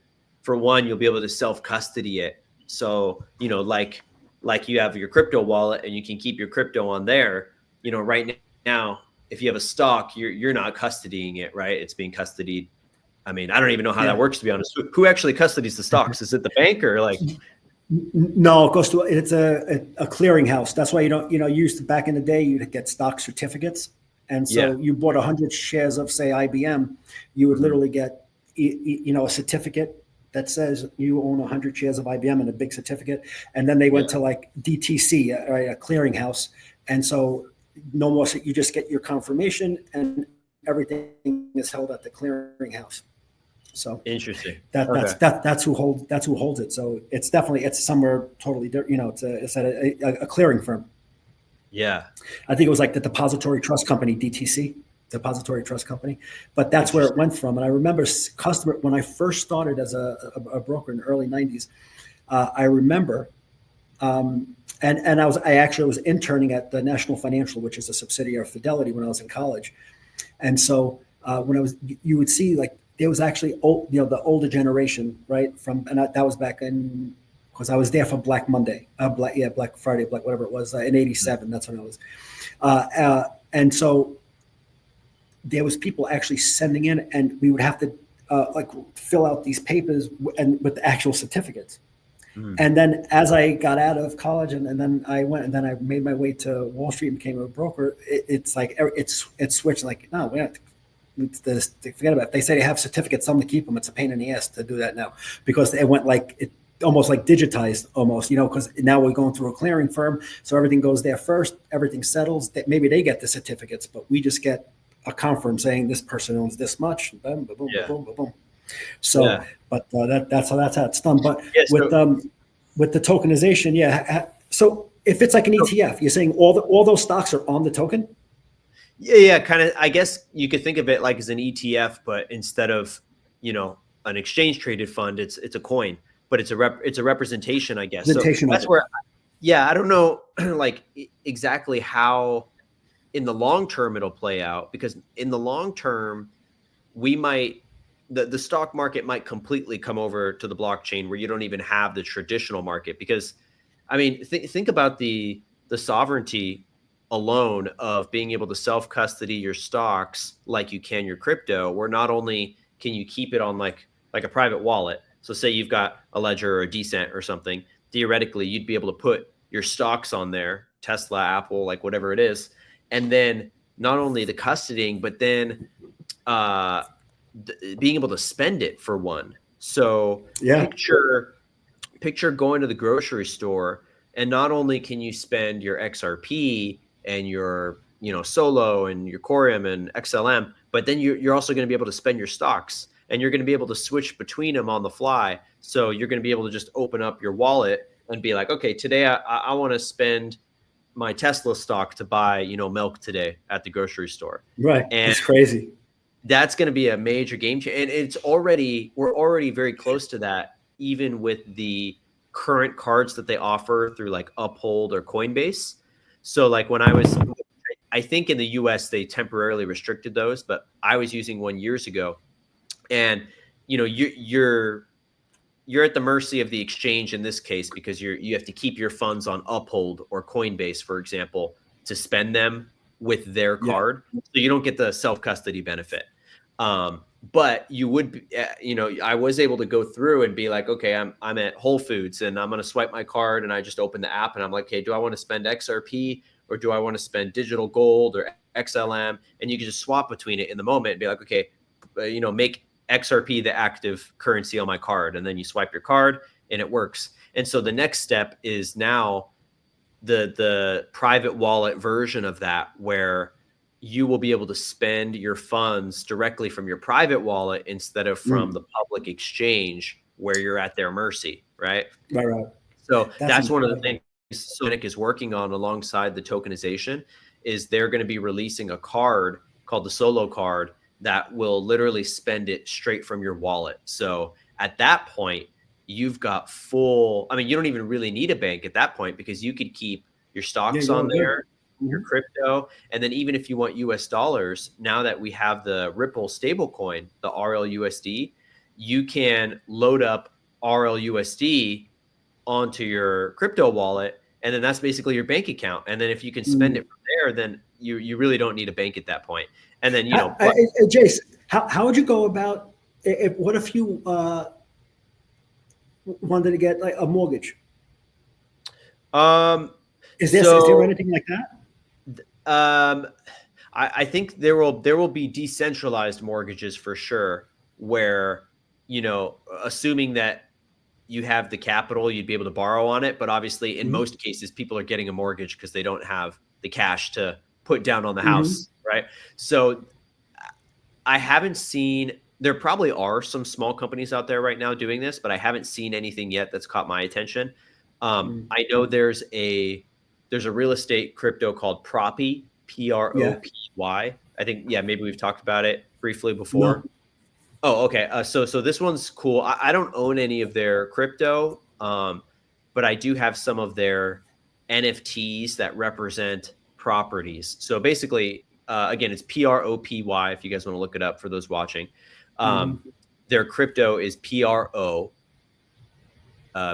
be able to self-custody it. So like you have your crypto wallet and you can keep your crypto on there. Right now, if you have a stock, you're not custodying it, right? It's being custodied. I mean, I don't even know how that works, to be honest. Who actually custodies the stocks? Is it the bank or like? No, it's a clearinghouse. That's why you used to, back in the day, you'd get stock certificates. And so you bought 100 shares of, say, IBM, you would literally get, a certificate that says you own 100 shares of IBM, and a big certificate. And then they went to like DTC, a clearinghouse. And so no more, you just get your confirmation and everything is held at the clearinghouse. So interesting. That's who holds it. So it's somewhere totally different. It's at a clearing firm. Yeah, I think it was like the Depository Trust Company, DTC, Depository Trust Company. But that's where it went from. And I remember when I first started as a broker in the early '90s. I remember, and I actually was interning at the National Financial, which is a subsidiary of Fidelity, when I was in college. And so you would see like. There was actually the older generation, right? That was back in, because I was there for Black Monday, Black Friday, whatever it was, in '87. That's when I was, and so there was people actually sending in, and we would have to fill out these papers and with the actual certificates. And then as I got out of college, and then I went, and then I made my way to Wall Street and became a broker. It's like it's switched. Like, no, we're not. Forget about it. If they say they have certificates, some to keep them. It's a pain in the ass to do that now, because it went almost like digitized, almost, because now we're going through a clearing firm, so everything goes there first. Everything settles. That maybe they get the certificates, but we just get a confirm saying this person owns this much. Boom, boom, boom, boom, boom, boom. So, but that's how it's done. But with the tokenization, So if it's like an ETF, you're saying all those stocks are on the token. Yeah, kind of. I guess you could think of it like as an ETF, but instead of an exchange traded fund, it's a coin, but it's a representation, I guess. So that's where, I don't know, like exactly how in the long term it'll play out, because in the long term, the stock market might completely come over to the blockchain, where you don't even have the traditional market. Because, I mean, think about the sovereignty alone of being able to self-custody your stocks like you can your crypto, where not only can you keep it on like a private wallet. So say you've got a Ledger or a Decent or something, theoretically you'd be able to put your stocks on there, Tesla, Apple, like whatever it is. And then not only the custodying, but then being able to spend it for one. So picture going to the grocery store, and not only can you spend your XRP and your Solo and your Corium and XLM, but then you're also going to be able to spend your stocks, and you're going to be able to switch between them on the fly. So you're going to be able to just open up your wallet and be like, okay, today I want to spend my Tesla stock to buy milk today at the grocery store. Right, and it's crazy. That's going to be a major game changer, and we're already very close to that, even with the current cards that they offer through like Uphold or Coinbase. So like I think in the US they temporarily restricted those, but I was using one years ago, and you're you're at the mercy of the exchange in this case, because you have to keep your funds on Uphold or Coinbase, for example, to spend them with their card. So you don't get the self-custody benefit. But you would, I was able to go through and be like, okay, I'm at Whole Foods and I'm going to swipe my card, and I just open the app and I'm like, okay, do I want to spend XRP or do I want to spend digital gold or XLM? And you can just swap between it in the moment and be like, okay, make XRP the active currency on my card. And then you swipe your card and it works. And so the next step is now the private wallet version of that, where you will be able to spend your funds directly from your private wallet instead of from the public exchange where you're at their mercy, right? Right. So that's one of the things Sonic is working on alongside the tokenization, is they're going to be releasing a card called the Solo card that will literally spend it straight from your wallet. So at that point, you've got full, you don't even really need a bank at that point, because you could keep your stocks on there, your crypto. And then even if you want US dollars, now that we have the Ripple stablecoin, the RLUSD, you can load up RLUSD onto your crypto wallet. And then that's basically your bank account. And then if you can spend it from there, then you really don't need a bank at that point. And then, Jayse, how would you go about what if you wanted to get like a mortgage? Is there anything like that? I think there will be decentralized mortgages for sure, where, assuming that you have the capital, you'd be able to borrow on it. But obviously in most cases, people are getting a mortgage because they don't have the cash to put down on the house. Right. So I haven't seen, there probably are some small companies out there right now doing this, but I haven't seen anything yet that's caught my attention. I know there's a real estate crypto called Propy, PROPY. I think, maybe we've talked about it briefly before. No. Oh, okay. So this one's cool. I don't own any of their crypto, but I do have some of their NFTs that represent properties. So basically, again, it's PROPY if you guys want to look it up for those watching. Their crypto is PRO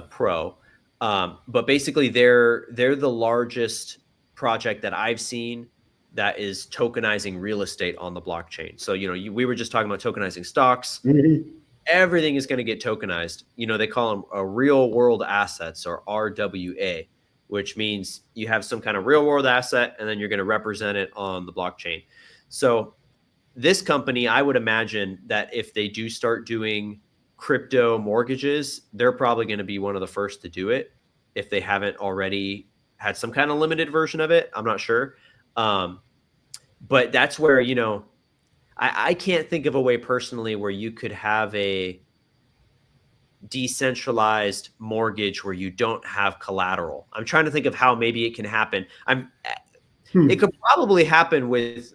Pro. But basically they're the largest project that I've seen that is tokenizing real estate on the blockchain. So, we were just talking about tokenizing stocks. Everything is going to get tokenized. They call them real world assets, or RWA, which means you have some kind of real world asset and then you're going to represent it on the blockchain. So this company, I would imagine that if they do start doing crypto mortgages, they're probably going to be one of the first to do it, if they haven't already had some kind of limited version of it. I'm not sure. But that's where, I can't think of a way personally where you could have a decentralized mortgage where you don't have collateral. I'm trying to think of how maybe it can happen. It could probably happen with,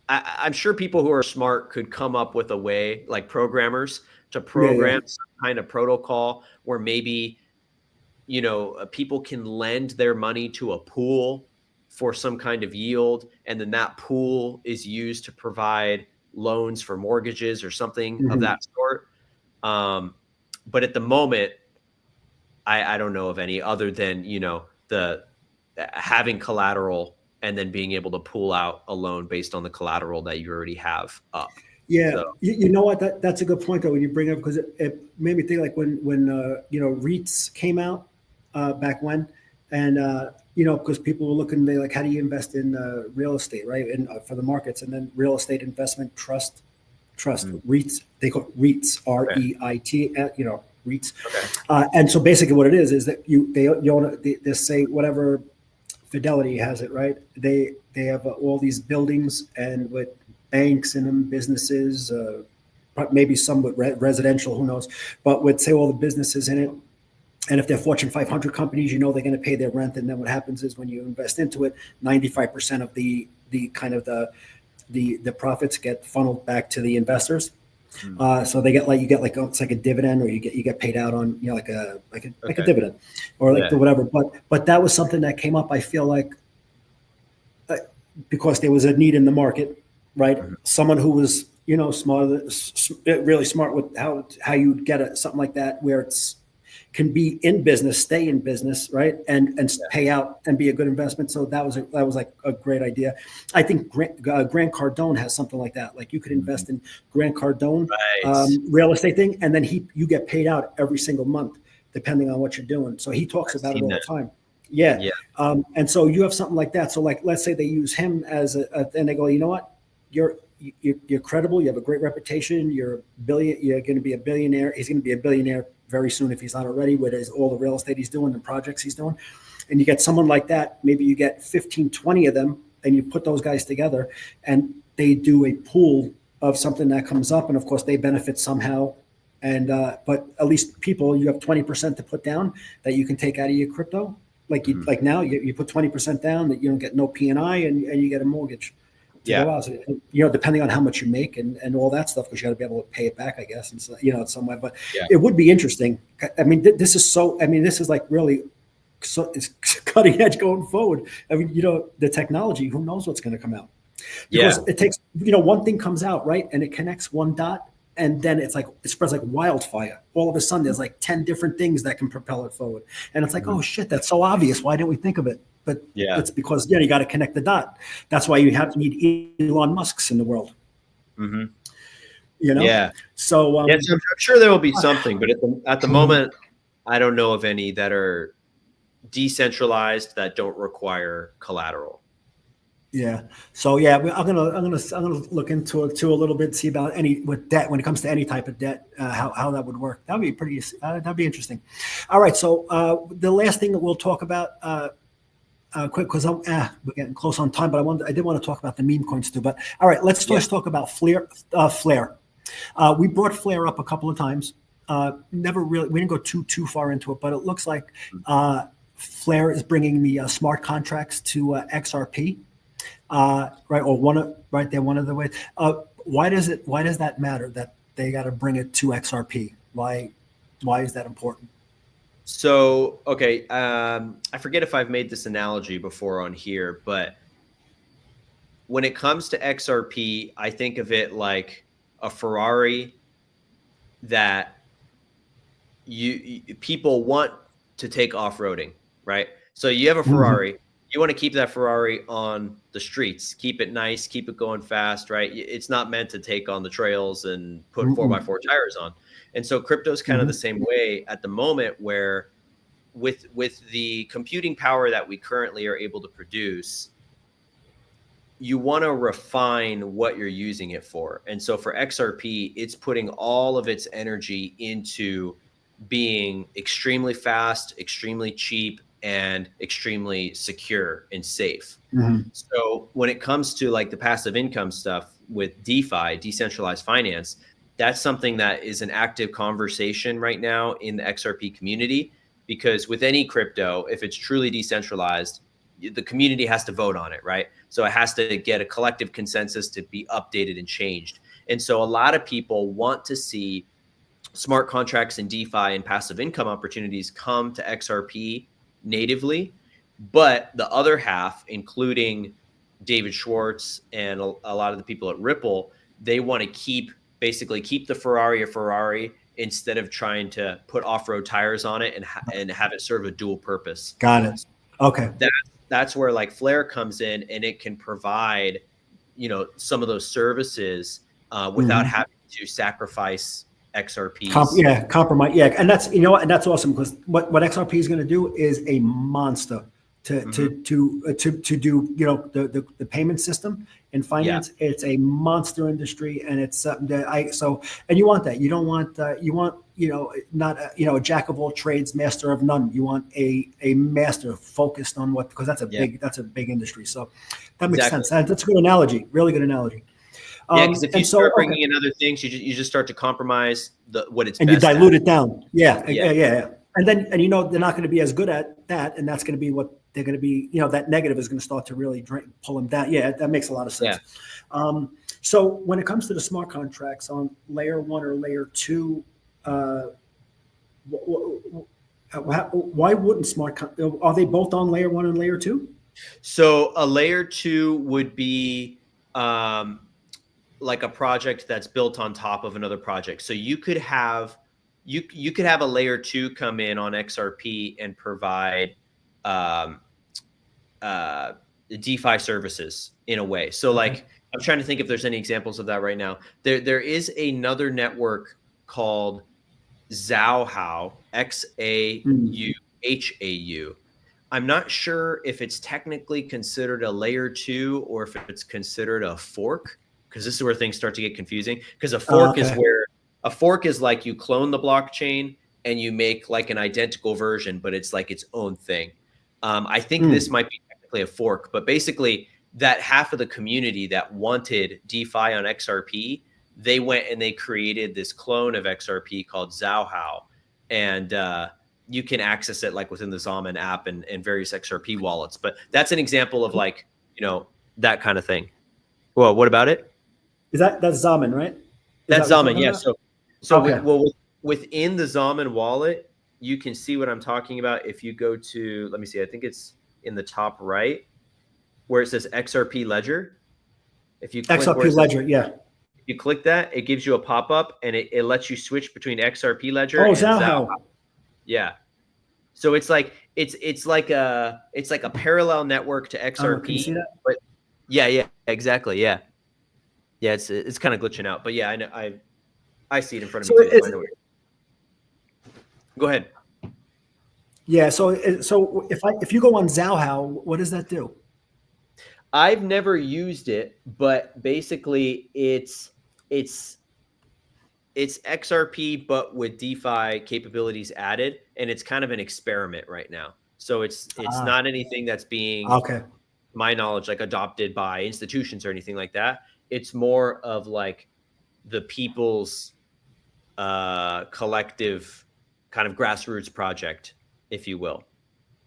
I'm sure people who are smart could come up with a way, like programmers, to program some kind of protocol where maybe, people can lend their money to a pool for some kind of yield, and then that pool is used to provide loans for mortgages or something of that sort. But at the moment, I don't know of any other than, the having collateral and then being able to pull out a loan based on the collateral that you already have up. Yeah. So. You know what? That's a good point though, when you bring up, because it made me think like when REITs came out back when, and because people were looking, they like, how do you invest in real estate, right? And for the markets, and then real estate investment trust, REITs, they call it REITs, REIT, REITs. Okay. And so basically what it is that they say whatever Fidelity has it, right? They have all these buildings and with banks in them, businesses, maybe some with residential, who knows, but with say all the businesses in it. And if they're Fortune 500 companies, they're going to pay their rent. And then what happens is when you invest into it, 95% of the kind of the profits get funneled back to the investors. So they get like, it's like a dividend, or you get paid out on, like a dividend, or like whatever. But that was something that came up, I feel like, because there was a need in the market, right? Someone who was, really smart with how you get something like that where it's can be in business, stay in business, right, and pay out and be a good investment. So that was like a great idea. I think Grant Cardone has something like that. Like you could invest in Grant Cardone real estate thing, and then you get paid out every single month depending on what you're doing. So he talks about it all the time. Yeah. And so you have something like that. So like, let's say they use him as and they go, you know what, you're credible. You have a great reputation. You're going to be a billionaire. He's going to be a billionaire very soon if he's not already with all the real estate he's doing, the projects he's doing. And you get someone like that, maybe you get 15, 20 of them, and you put those guys together and they do a pool of something that comes up. And of course they benefit somehow. And, but at least you have 20% to put down that you can take out of your crypto. Like like now you put 20% down that you don't get no P&I and you get a mortgage. Go out. So, depending on how much you make and all that stuff, because you got to be able to pay it back, I guess, and so, in some way. But it would be interesting. I mean, this is like really, so it's cutting edge going forward. I mean, the technology. Who knows what's going to come out? Because it takes, one thing comes out, right, and it connects one dot, and then it spreads like wildfire. All of a sudden, there's like 10 different things that can propel it forward, and it's like, oh shit, that's so obvious. Why didn't we think of it? But it's because you got to connect the dot. That's why you need Elon Musks in the world. So I'm sure there will be something, but at the moment, I don't know of any that are decentralized that don't require collateral. Yeah. So I'm gonna look into it too a little bit, see about with debt when it comes to any type of debt, how that would work. That'd be interesting. All right. So the last thing that we'll talk about. Quick, because we're getting close on time, but I did want to talk about the meme coins too. But all right, let's first talk about Flare. We brought Flare up a couple of times. We didn't go too far into it, but it looks like Flare is bringing the smart contracts to XRP, right? Or one of the ways. Why does that matter that they got to bring it to XRP? Why is that important? So, okay, I forget if I've made this analogy before on here, but when it comes to XRP, I think of it like a Ferrari that people want to take off-roading, right? So you have a Ferrari, you want to keep that Ferrari on the streets, keep it nice, keep it going fast, right? It's not meant to take on the trails and put 4x4 tires on. And so crypto is kind of the same way at the moment, where with the computing power that we currently are able to produce, you want to refine what you're using it for. And so for XRP, it's putting all of its energy into being extremely fast, extremely cheap, and extremely secure and safe. So when it comes to like the passive income stuff with DeFi, decentralized finance, that's something that is an active conversation right now in the XRP community, because with any crypto, if it's truly decentralized, the community has to vote on it, right? So it has to get a collective consensus to be updated and changed. And so a lot of people want to see smart contracts and DeFi and passive income opportunities come to XRP natively, but the other half, including David Schwartz and a lot of the people at Ripple, they want to basically keep the Ferrari a Ferrari instead of trying to put off-road tires on it and have it serve a dual purpose. Got it. Okay. That's where like Flare comes in, and it can provide, some of those services without having to sacrifice XRP. Compromise. Yeah. And that's, and that's awesome, because what XRP is going to do is a monster to do, the payment system in finance. It's a monster industry, and it's something that and you want that. You don't want not a jack of all trades, master of none. You want a master focused on because that's a big industry. So that makes sense. That's a good analogy. Really good analogy. Because if you start bringing in other things, you just start to compromise what it's and best you dilute at. it down. Yeah. And then they're not going to be as good at that, and that's going to be what they're going to be. That negative is going to start to really pull them down. Yeah, that makes a lot of sense. Yeah. So when it comes to the smart contracts on layer 1 or layer 2, why wouldn't are they both on layer 1 and layer 2? So a layer 2 would be like a project that's built on top of another project. So you could have you could have a layer 2 come in on XRP and provide um, DeFi services in a way. So like I'm trying to think if there's any examples of that right now. There is another network called Zhao, XAUHAU. I'm not sure if it's technically considered a layer 2 or if it's considered a fork, because this is where things start to get confusing. Because a fork is where a fork is like you clone the blockchain and you make like an identical version, but it's like its own thing. I think this might be technically a fork, but basically that half of the community that wanted DeFi on XRP, they went and they created this clone of XRP called Zhao, and you can access it like within the Zaman app and various XRP wallets. But that's an example of like, that kind of thing. Well, what about it? That's Zaman, right? That's Zaman, yeah. So within the Zaman wallet, you can see what I'm talking about. If you go to, let me see, I think it's in the top right where it says XRP Ledger. If you click XRP Ledger, yeah. You click that, it gives you a pop-up and it lets you switch between XRP Ledger and Zhao. Yeah. So it's like it's like a parallel network to XRP. Can you see that? But yeah, exactly. Yeah. Yeah, it's kind of glitching out. But yeah, I know I see it in front of me. So go ahead. Yeah, so if you go on Zhao, what does that do? I've never used it, but basically it's XRP, but with DeFi capabilities added, and it's kind of an experiment right now. So it's not anything that's being, my knowledge, like adopted by institutions or anything like that. It's more of like the people's collective kind of grassroots project, if you will,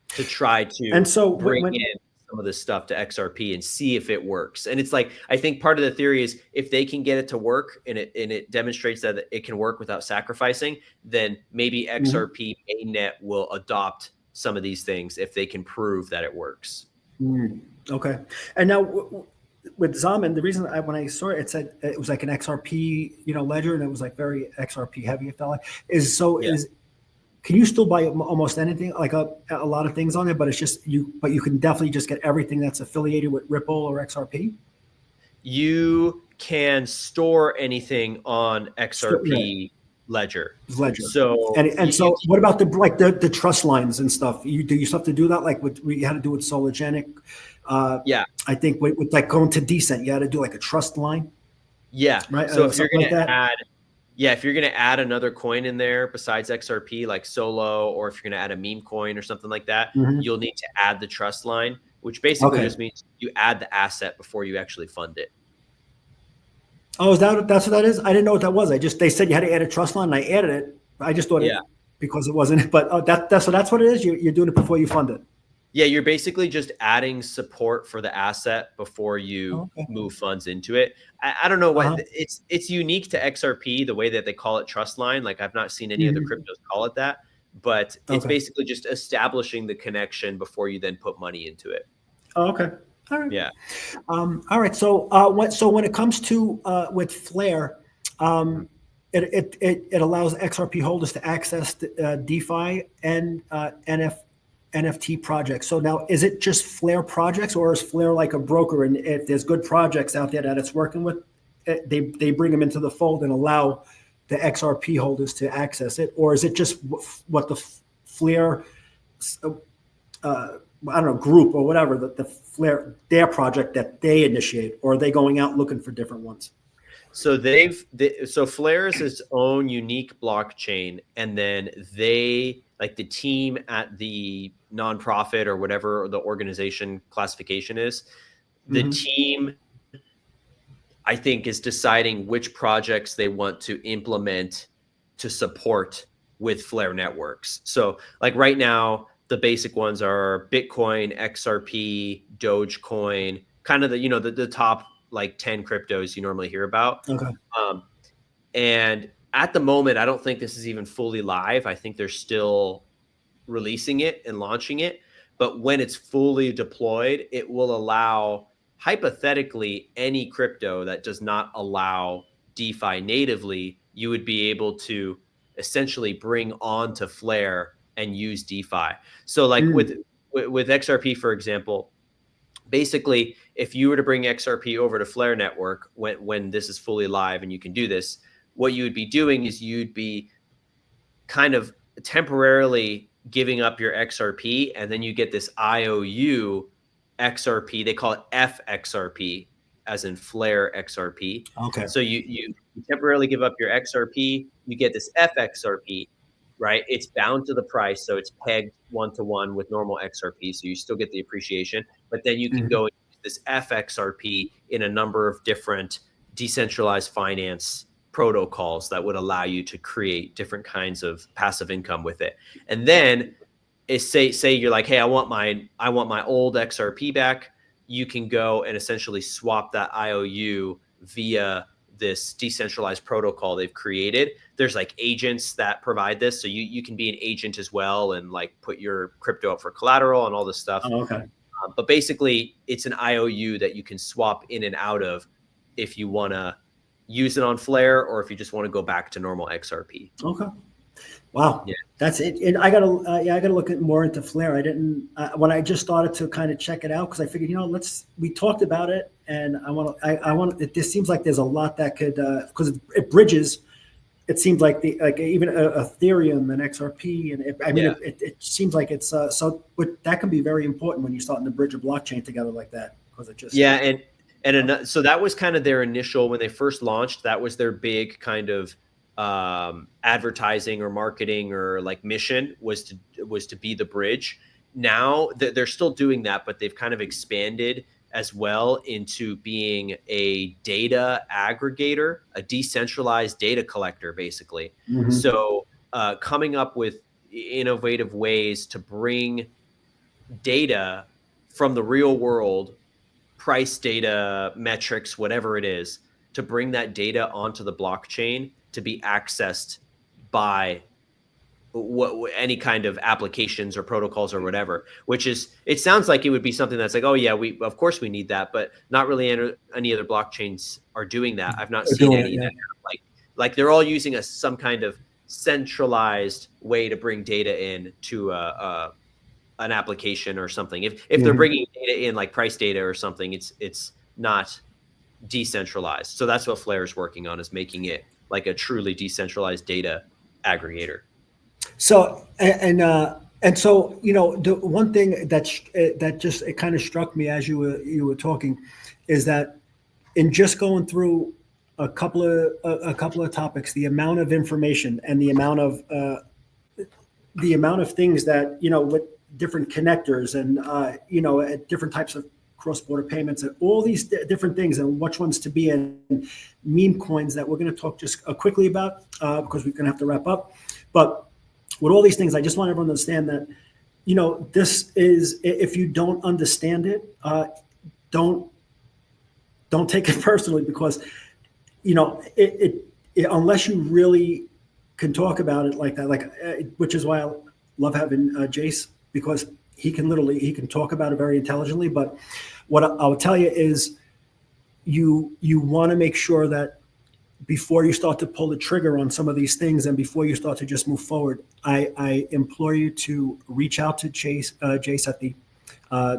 to try to bring in some of this stuff to XRP and see if it works. And it's like, I think part of the theory is if they can get it to work and it demonstrates that it can work without sacrificing, then maybe XRP mainnet will adopt some of these things if they can prove that it works. Okay. And now with Zaman, the reason when I saw it, it said it was like an XRP, ledger, and it was like very XRP heavy. It felt like can you still buy almost anything, like a lot of things on it, but it's just but you can definitely just get everything that's affiliated with Ripple or XRP? You can store anything on XRP Ledger. So so what about the trust lines and stuff? Do you still have to do that? Like what we had to do with Sologenic? I think with like going to Decent, you had to do like a trust line. Yeah. Right. So if you're going to add another coin in there besides XRP, like Solo, or if you're going to add a meme coin or something like that, you'll need to add the trust line, which basically just means you add the asset before you actually fund it. Oh, that's what that is? I didn't know what that was. They said you had to add a trust line, and I added it. I just thought because it wasn't. But that's what it is. You're doing it before you fund it. Yeah, you're basically just adding support for the asset before you move funds into it. I don't know what it's unique to XRP, the way that they call it trust line. Like I've not seen any other cryptos call it that, but it's basically just establishing the connection before you then put money into it. Oh, okay. All right. Yeah. All right. So when it comes to with Flare, it allows XRP holders to access DeFi and NFT projects. So now, is it just Flare projects, or is Flare like a broker? And if there's good projects out there that it's working with, they bring them into the fold and allow the XRP holders to access it, or is it just what the Flare, group or whatever, the Flare, their project that they initiate, or are they going out looking for different ones? So so Flare is its own unique blockchain, and then like the team at the nonprofit or whatever the organization classification is, the team, I think, is deciding which projects they want to implement to support with Flare networks. So like right now, the basic ones are Bitcoin, XRP, Dogecoin, kind of the top like 10 cryptos you normally hear about. And at the moment, I don't think this is even fully live. I think they're still releasing it and launching it. But when it's fully deployed, it will allow hypothetically, any crypto that does not allow DeFi natively, you would be able to essentially bring onto Flare and use DeFi. So like with XRP, for example, basically, if you were to bring XRP over to Flare Network when this is fully live and you can do this, what you would be doing is you'd be kind of temporarily giving up your XRP, and then you get this IOU XRP. They call it FXRP, as in Flare XRP. Okay. So you temporarily give up your XRP, you get this FXRP, right? It's bound to the price, so it's pegged 1-to-1 with normal XRP, so you still get the appreciation. But then you can go and use this FXRP in a number of different decentralized finance protocols that would allow you to create different kinds of passive income with it. And then say you're like, hey, I want my old XRP back. You can go and essentially swap that IOU via this decentralized protocol they've created. There's like agents that provide this, so you can be an agent as well and like put your crypto up for collateral and all this stuff. Oh, okay. But basically, it's an IOU that you can swap in and out of if you want to use it on Flare, or if you just want to go back to normal XRP. Okay. Wow. Yeah. That's it. And I gotta look at more into Flare. I didn't when I just started to kind of check it out, because I figured, we talked about it, and I want this seems like there's a lot that could, because it bridges. It seems like even Ethereum and XRP, and it seems like it's but that can be very important when you're starting to bridge a blockchain together like that, because it just so that was kind of their initial, when they first launched, that was their big kind of advertising or marketing or like mission, was to be the bridge. Now they're still doing that, but they've kind of expanded as well into being a data aggregator, a decentralized data collector, basically. So coming up with innovative ways to bring data from the real world, price data, metrics, whatever it is, to bring that data onto the blockchain to be accessed by any kind of applications or protocols or whatever, which is, it sounds like it would be something that's like, oh yeah, of course we need that, but not really any other blockchains are doing that. I've not seen any that have, like they're all using some kind of centralized way to bring data in to an application or something. If they're bringing data in like price data or something, it's not decentralized. So that's what Flare is working on, is making it like a truly decentralized data aggregator. So and so, the one thing that just, it kind of struck me as you were talking, is that in just going through a couple of topics, the amount of information and the amount of things that, with different connectors and different types of cross-border payments and all these different things, and which ones to be in, meme coins that we're going to talk just quickly about, because we're going to have to wrap up. But with all these things, I just want everyone to understand that, this is, if you don't understand it, don't take it personally, because, unless you really can talk about it like that, which is why I love having Jayse, because he can talk about it very intelligently. But what I would tell you is, you want to make sure that before you start to pull the trigger on some of these things, and before you start to just move forward, I implore you to reach out to Jayse at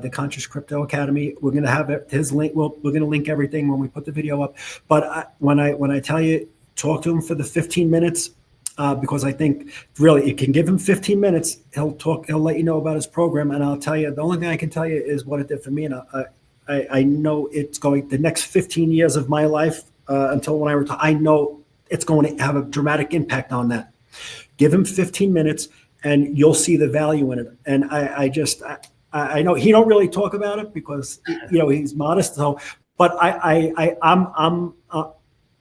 the Conscious Crypto Academy. We're going to have his link. We're going to link everything when we put the video up. But when I tell you, talk to him for the 15 minutes, because I think really it can give him 15 minutes. He'll let you know about his program, and I'll tell you, the only thing I can tell you is what it did for me. And I know it's going, the next 15 years of my life, until when I retire, I know it's going to have a dramatic impact on that. Give him 15 minutes and you'll see the value in it. And I know he don't really talk about it because, he's modest. So, but I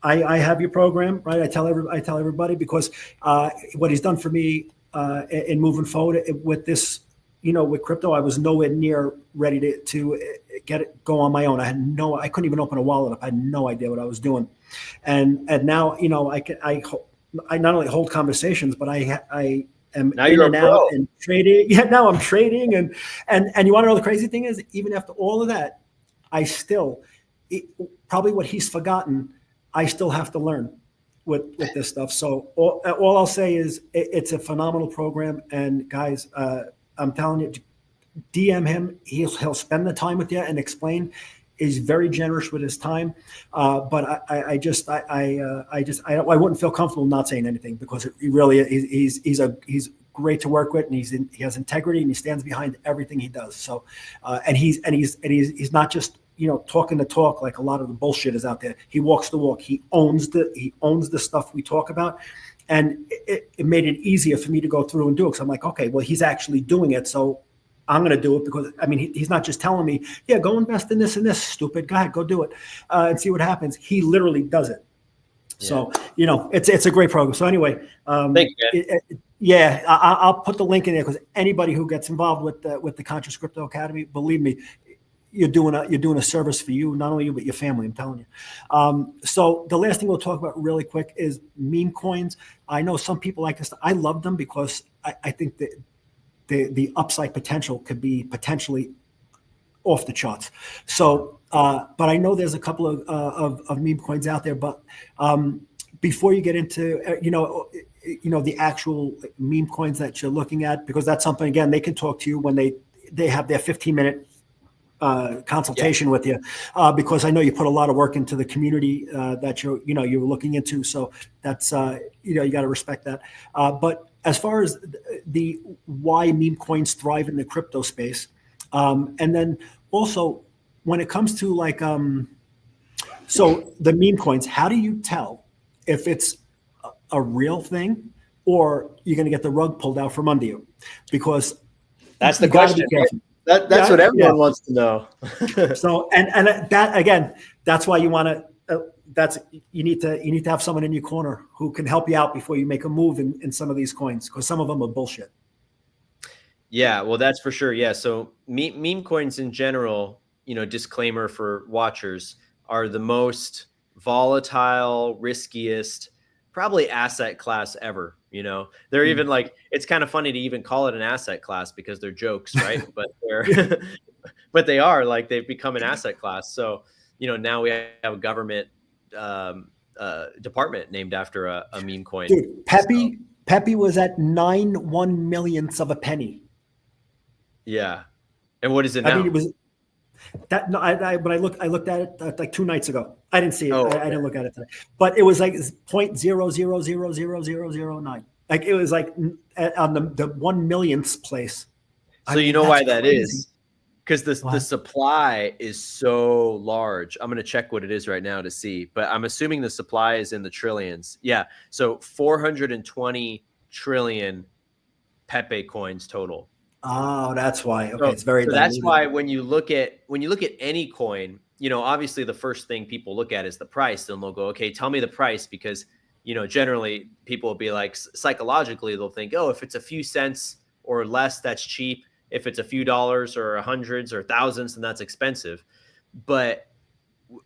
have your program, right? I tell everybody, because what he's done for me in moving forward with this, with crypto, I was nowhere near ready to go on my own. I couldn't even open a wallet up. I had no idea what I was doing. And now, I not only hold conversations, but I am now in you're and a pro. out and trading. Yeah, now I'm trading. And you want to know the crazy thing is, even after all of that, I still, probably what he's forgotten, I still have to learn with this stuff. So all I'll say is it's a phenomenal program. And guys, I'm telling you, DM him. He'll spend the time with you and explain. He's very generous with his time, but I wouldn't feel comfortable not saying anything, because he really he's great to work with, and he has integrity, and he stands behind everything he does. So, and he's not just talking the talk like a lot of the bullshit is out there. He walks the walk. He owns the stuff we talk about, and it made it easier for me to go through and do it. So I'm like, okay, well, he's actually doing it, so I'm going to do it, because I mean, he's not just telling me, yeah, go invest in this and this, stupid. Go ahead, go do it and see what happens. He literally does it. Yeah. So, it's a great program. So anyway, thank you, yeah, I'll put the link in there, because anybody who gets involved with the Conscious Crypto Academy, believe me, you're doing a service for you, not only you, but your family. I'm telling you. So the last thing we'll talk about really quick is meme coins. I know some people like this. I love them because I think that the upside potential could be potentially off the charts. So, but I know there's a couple of meme coins out there. But before you get into the actual meme coins that you're looking at, because that's something, again, they can talk to you when they have their 15-minute consultation with you, because I know you put a lot of work into the community that you're looking into. So that's you got to respect that. But as far as the why meme coins thrive in the crypto space, and then also when it comes to so the meme coins, how do you tell if it's a real thing or you're going to get the rug pulled out from under you? Because that's the question. That's what everyone wants to know. So, and that, again, that's why you want to. You need to have someone in your corner who can help you out before you make a move in some of these coins, because some of them are bullshit. Yeah, well, that's for sure. Yeah, so meme coins in general, disclaimer for watchers, are the most volatile, riskiest, probably asset class ever. They're even it's kind of funny to even call it an asset class, because they're jokes, right? But but they are, they've become an asset class. So now we have a government department named after a meme coin. Dude, Pepe was at 9/1 millionths of a penny. Yeah, and what is it now? I mean, it was that. No, I looked at it like 2 nights ago. I didn't see it. Oh, I didn't look at it today. But it was like 0.00000009. Like it was like on the 1 millionth place. So you know why that is? Because the supply is so large. I'm going to check what it is right now to see, but I'm assuming the supply is in the trillions. Yeah, so 420 trillion Pepe coins total. Oh, that's why. Okay, it's very. So that's why when you look at any coin, obviously the first thing people look at is the price. Then they'll go, okay, tell me the price, because generally people will be like, psychologically they'll think, oh, if it's a few cents or less, that's cheap. If it's a few dollars or hundreds or thousands, then that's expensive. But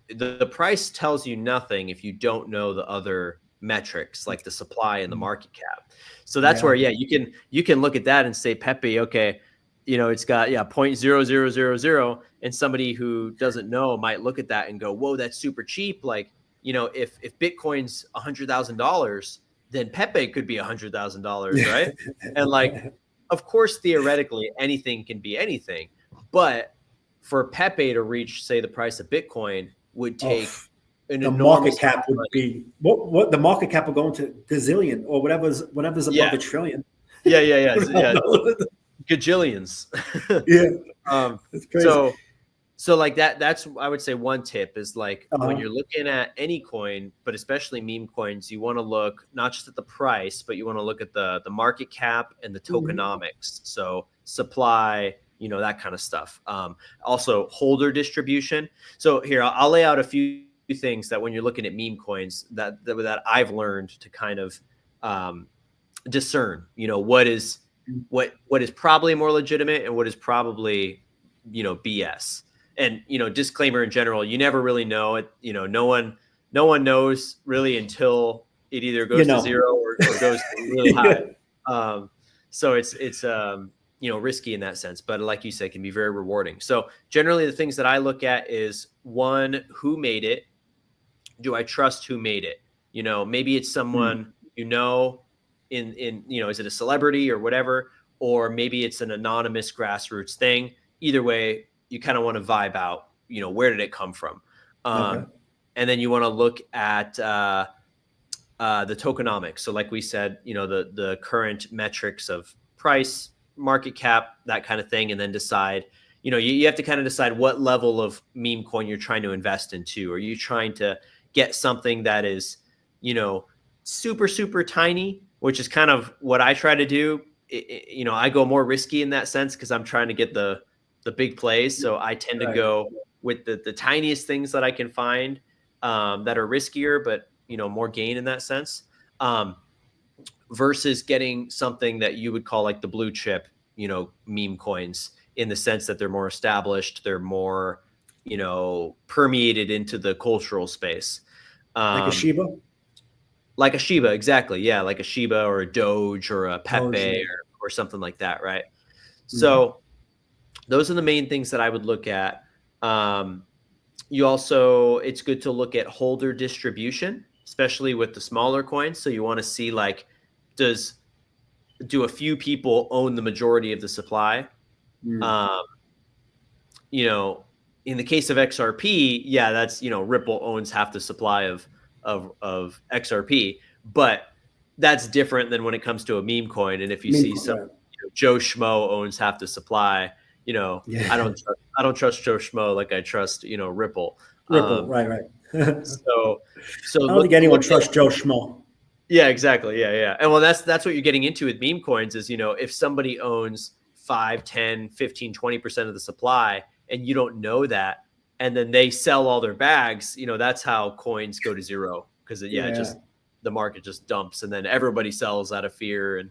the price tells you nothing if you don't know the other metrics, like the supply and the market cap. So that's where, you can look at that and say, Pepe, okay, it's got 0.0000, and somebody who doesn't know might look at that and go, whoa, that's super cheap. Like, if Bitcoin's $100,000, then Pepe could be $100,000, right? And of course, theoretically, anything can be anything, but for Pepe to reach, say, the price of Bitcoin would take the market cap would be what the market cap would go into gazillion or whatever's above a trillion. Yeah. Gajillions. Yeah. It's crazy. So like that's, I would say, one tip is when you're looking at any coin, but especially meme coins, you want to look not just at the price, but you want to look at the market cap and the tokenomics. So supply, that kind of stuff. Also holder distribution. So here, I'll lay out a few things that when you're looking at meme coins that I've learned to kind of discern, what is probably more legitimate and what is probably, BS. And, disclaimer in general, you never really know it. No one knows really until it either goes to zero or goes really high. So it's risky in that sense, but like you said, can be very rewarding. So generally the things that I look at is, one, who made it? Do I trust who made it? Maybe it's someone, in, is it a celebrity or whatever, or maybe it's an anonymous grassroots thing. Either way, you kind of want to vibe out, where did it come from? Okay. And then you want to look at the tokenomics. So like we said, the current metrics of price, market cap, that kind of thing, and then decide, you have to kind of decide what level of meme coin you're trying to invest into. Are you trying to get something that is, super, super tiny, which is kind of what I try to do. I go more risky in that sense because I'm trying to get the big plays. So I tend to go with the tiniest things that I can find that are riskier, but, more gain in that sense, versus getting something that you would call like the blue chip, meme coins, in the sense that they're more established. They're more, permeated into the cultural space. Like a Shiba? Like a Shiba, exactly. Yeah, like a Shiba or a Doge or a Pepe Doge. or something like that, right? Mm-hmm. So those are the main things that I would look at. It's good to look at holder distribution, especially with the smaller coins. So you want to see, like, do a few people own the majority of the supply? In the case of XRP, yeah, that's, Ripple owns half the supply of XRP, but that's different than when it comes to a meme coin. And if you see some Joe Schmo owns half the supply, I don't trust Joe Schmo like I trust, Ripple. Right. So I don't think anyone trusts Joe Schmo. Yeah, exactly. Yeah. And well, that's what you're getting into with meme coins is, if somebody owns 5, 10, 15, 20% of the supply and you don't know that, and then they sell all their bags, that's how coins go to zero, because just the market just dumps and then everybody sells out of fear. And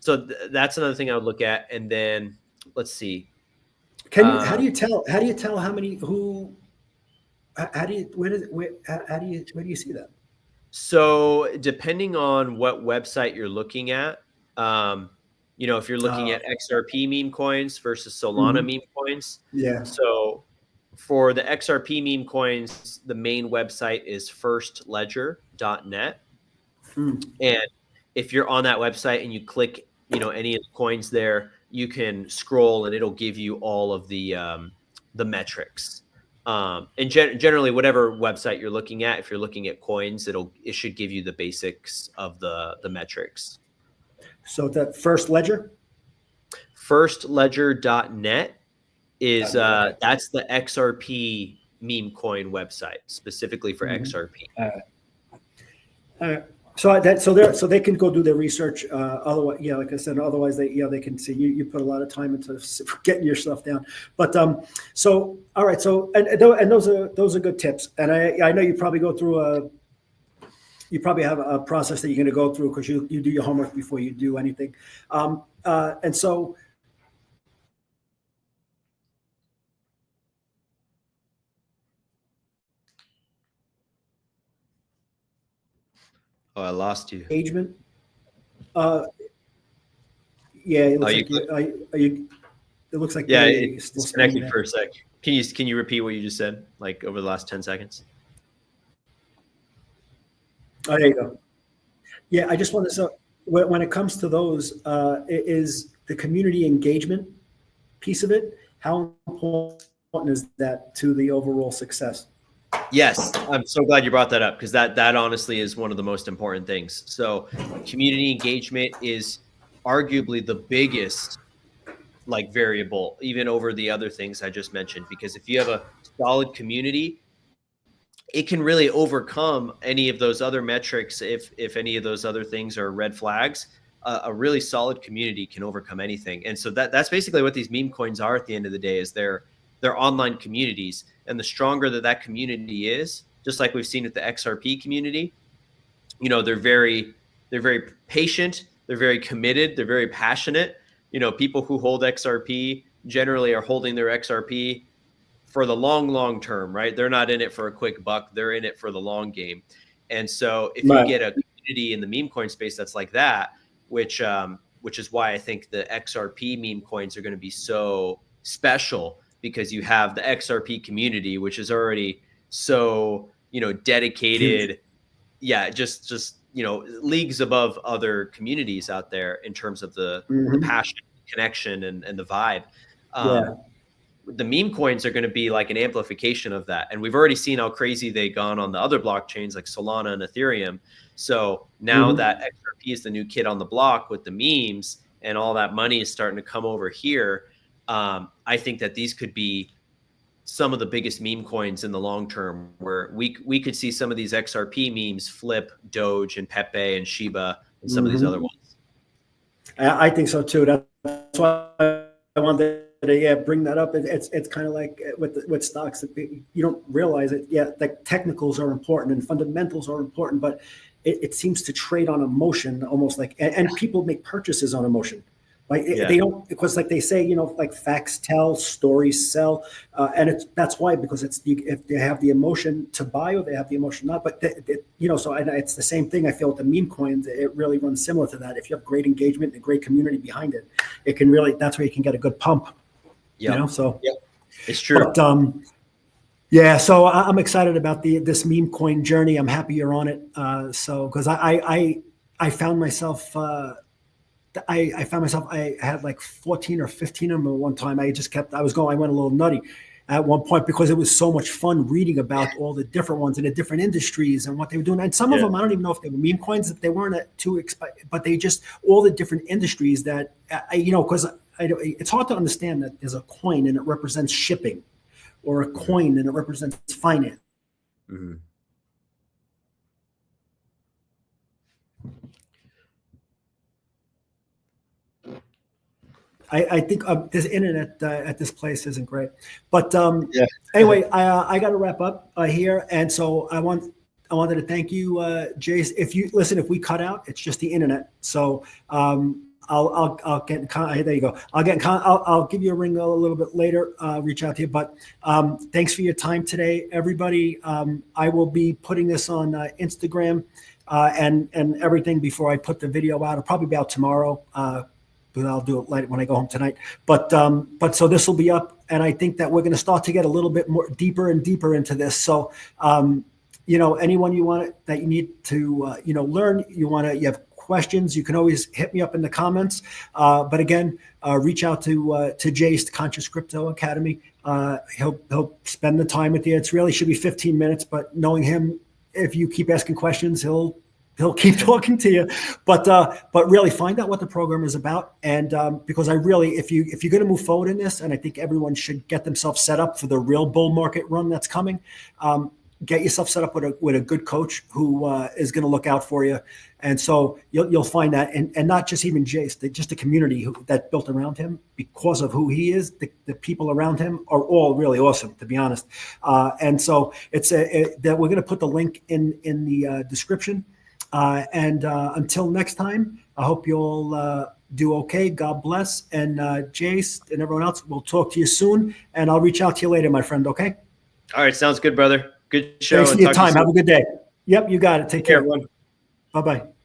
so that's another thing I would look at. And then let's see. How do you tell how many, where do you see that? So depending on what website you're looking at, if you're looking at XRP meme coins versus Solana meme coins. Yeah. So for the XRP meme coins, the main website is firstledger.net. And if you're on that website and you click, any of the coins there, you can scroll and it'll give you all of the metrics. And generally, whatever website you're looking at, if you're looking at coins, it should give you the basics of the metrics. So that First Ledger? Firstledger.net is that's the XRP meme coin website specifically for XRP. So they can go do their research. Otherwise, like I said, otherwise they can see you put a lot of time into getting your stuff down. But so all right, so and those are good tips. And I know you probably go through you probably have a process that you're going to go through because you do your homework before you do anything. And so. Oh, I lost you. Engagement. It looks like it's disconnected for a sec. Can you repeat what you just said, like over the last 10 seconds? Oh, there you go. Yeah, I just want to say, when it comes to those, is the community engagement piece of it, how important is that to the overall success? Yes, I'm so glad you brought that up, because that honestly is one of the most important things. So community engagement is arguably the biggest variable, even over the other things I just mentioned, because if you have a solid community, it can really overcome any of those other metrics. If any of those other things are red flags, a really solid community can overcome anything. And so that's basically what these meme coins are at the end of the day, is they're online communities. And the stronger that community is, just like we've seen with the XRP community, they're very patient, they're very committed, they're very passionate. People who hold XRP generally are holding their XRP for the long term, right? They're not in it for a quick buck, they're in it for the long game. And so if you get a community in the meme coin space that's like that, which which is why I think the XRP meme coins are going to be so special, because you have the XRP community, which is already so, dedicated. Huge. Yeah, just leagues above other communities out there in terms of the passion, connection, and the vibe. Yeah. The meme coins are going to be like an amplification of that. And we've already seen how crazy they've gone on the other blockchains like Solana and Ethereum. So now that XRP is the new kid on the block with the memes, and all that money is starting to come over here, I think that these could be some of the biggest meme coins in the long term, where we could see some of these XRP memes flip Doge and Pepe and Shiba and some of these other ones. I think so too. That's why I wanted to bring that up. It's kind of like with stocks, that you don't realize it. Yeah, like technicals are important and fundamentals are important, but it seems to trade on emotion, almost like, and people make purchases on emotion. Like they don't, because like they say, like facts tell, stories sell, and that's why, because if they have the emotion to buy or they have the emotion not. But so it's the same thing. I feel with the meme coins, it really runs similar to that. If you have great engagement and great community behind it, it can really, that's where you can get a good pump. Yeah, so it's true. But yeah, so I'm excited about this meme coin journey. I'm happy you're on it. So because I found myself. I found myself, I had like 14 or 15 of them at one time. I went a little nutty at one point, because it was so much fun reading about all the different ones in the different industries and what they were doing. And some of them, I don't even know if they were meme coins, if they weren't too but they just, all the different industries that, because it's hard to understand that there's a coin and it represents shipping, or a coin and it represents finance. I think this internet at this place isn't great, but anyway, I got to wrap up here, and so I wanted to thank you, Jayse. If we cut out, it's just the internet. So I'll get in contact. There you go. I'll give you a ring a little bit later. Reach out to you, but thanks for your time today, everybody. I will be putting this on Instagram and everything before I put the video out. It'll probably be out tomorrow. But I'll do it later when I go home tonight. But so this will be up, and I think that we're going to start to get a little bit more deeper and deeper into this. So anyone that you need to learn, you have questions, you can always hit me up in the comments. But again, reach out to Jayse, the Conscious Crypto Academy. He'll spend the time with you. It really should be 15 minutes, but knowing him, if you keep asking questions, he'll keep talking to you, but really find out what the program is about. And because if you're going to move forward in this, and I think everyone should get themselves set up for the real bull market run that's coming, get yourself set up with a good coach who is going to look out for you. And so you'll find that, and not just even Jayse, just the community that built around him, because of who he is. The people around him are all really awesome, to be honest. And so it's that we're going to put the link in the description. And until next time, I hope you all do okay. God bless. And Jayse and everyone else, we'll talk to you soon. And I'll reach out to you later, my friend. Okay? All right. Sounds good, brother. Good show. Thanks for your time. Have a good day. Yep, you got it. Take care. Everyone. Bye-bye.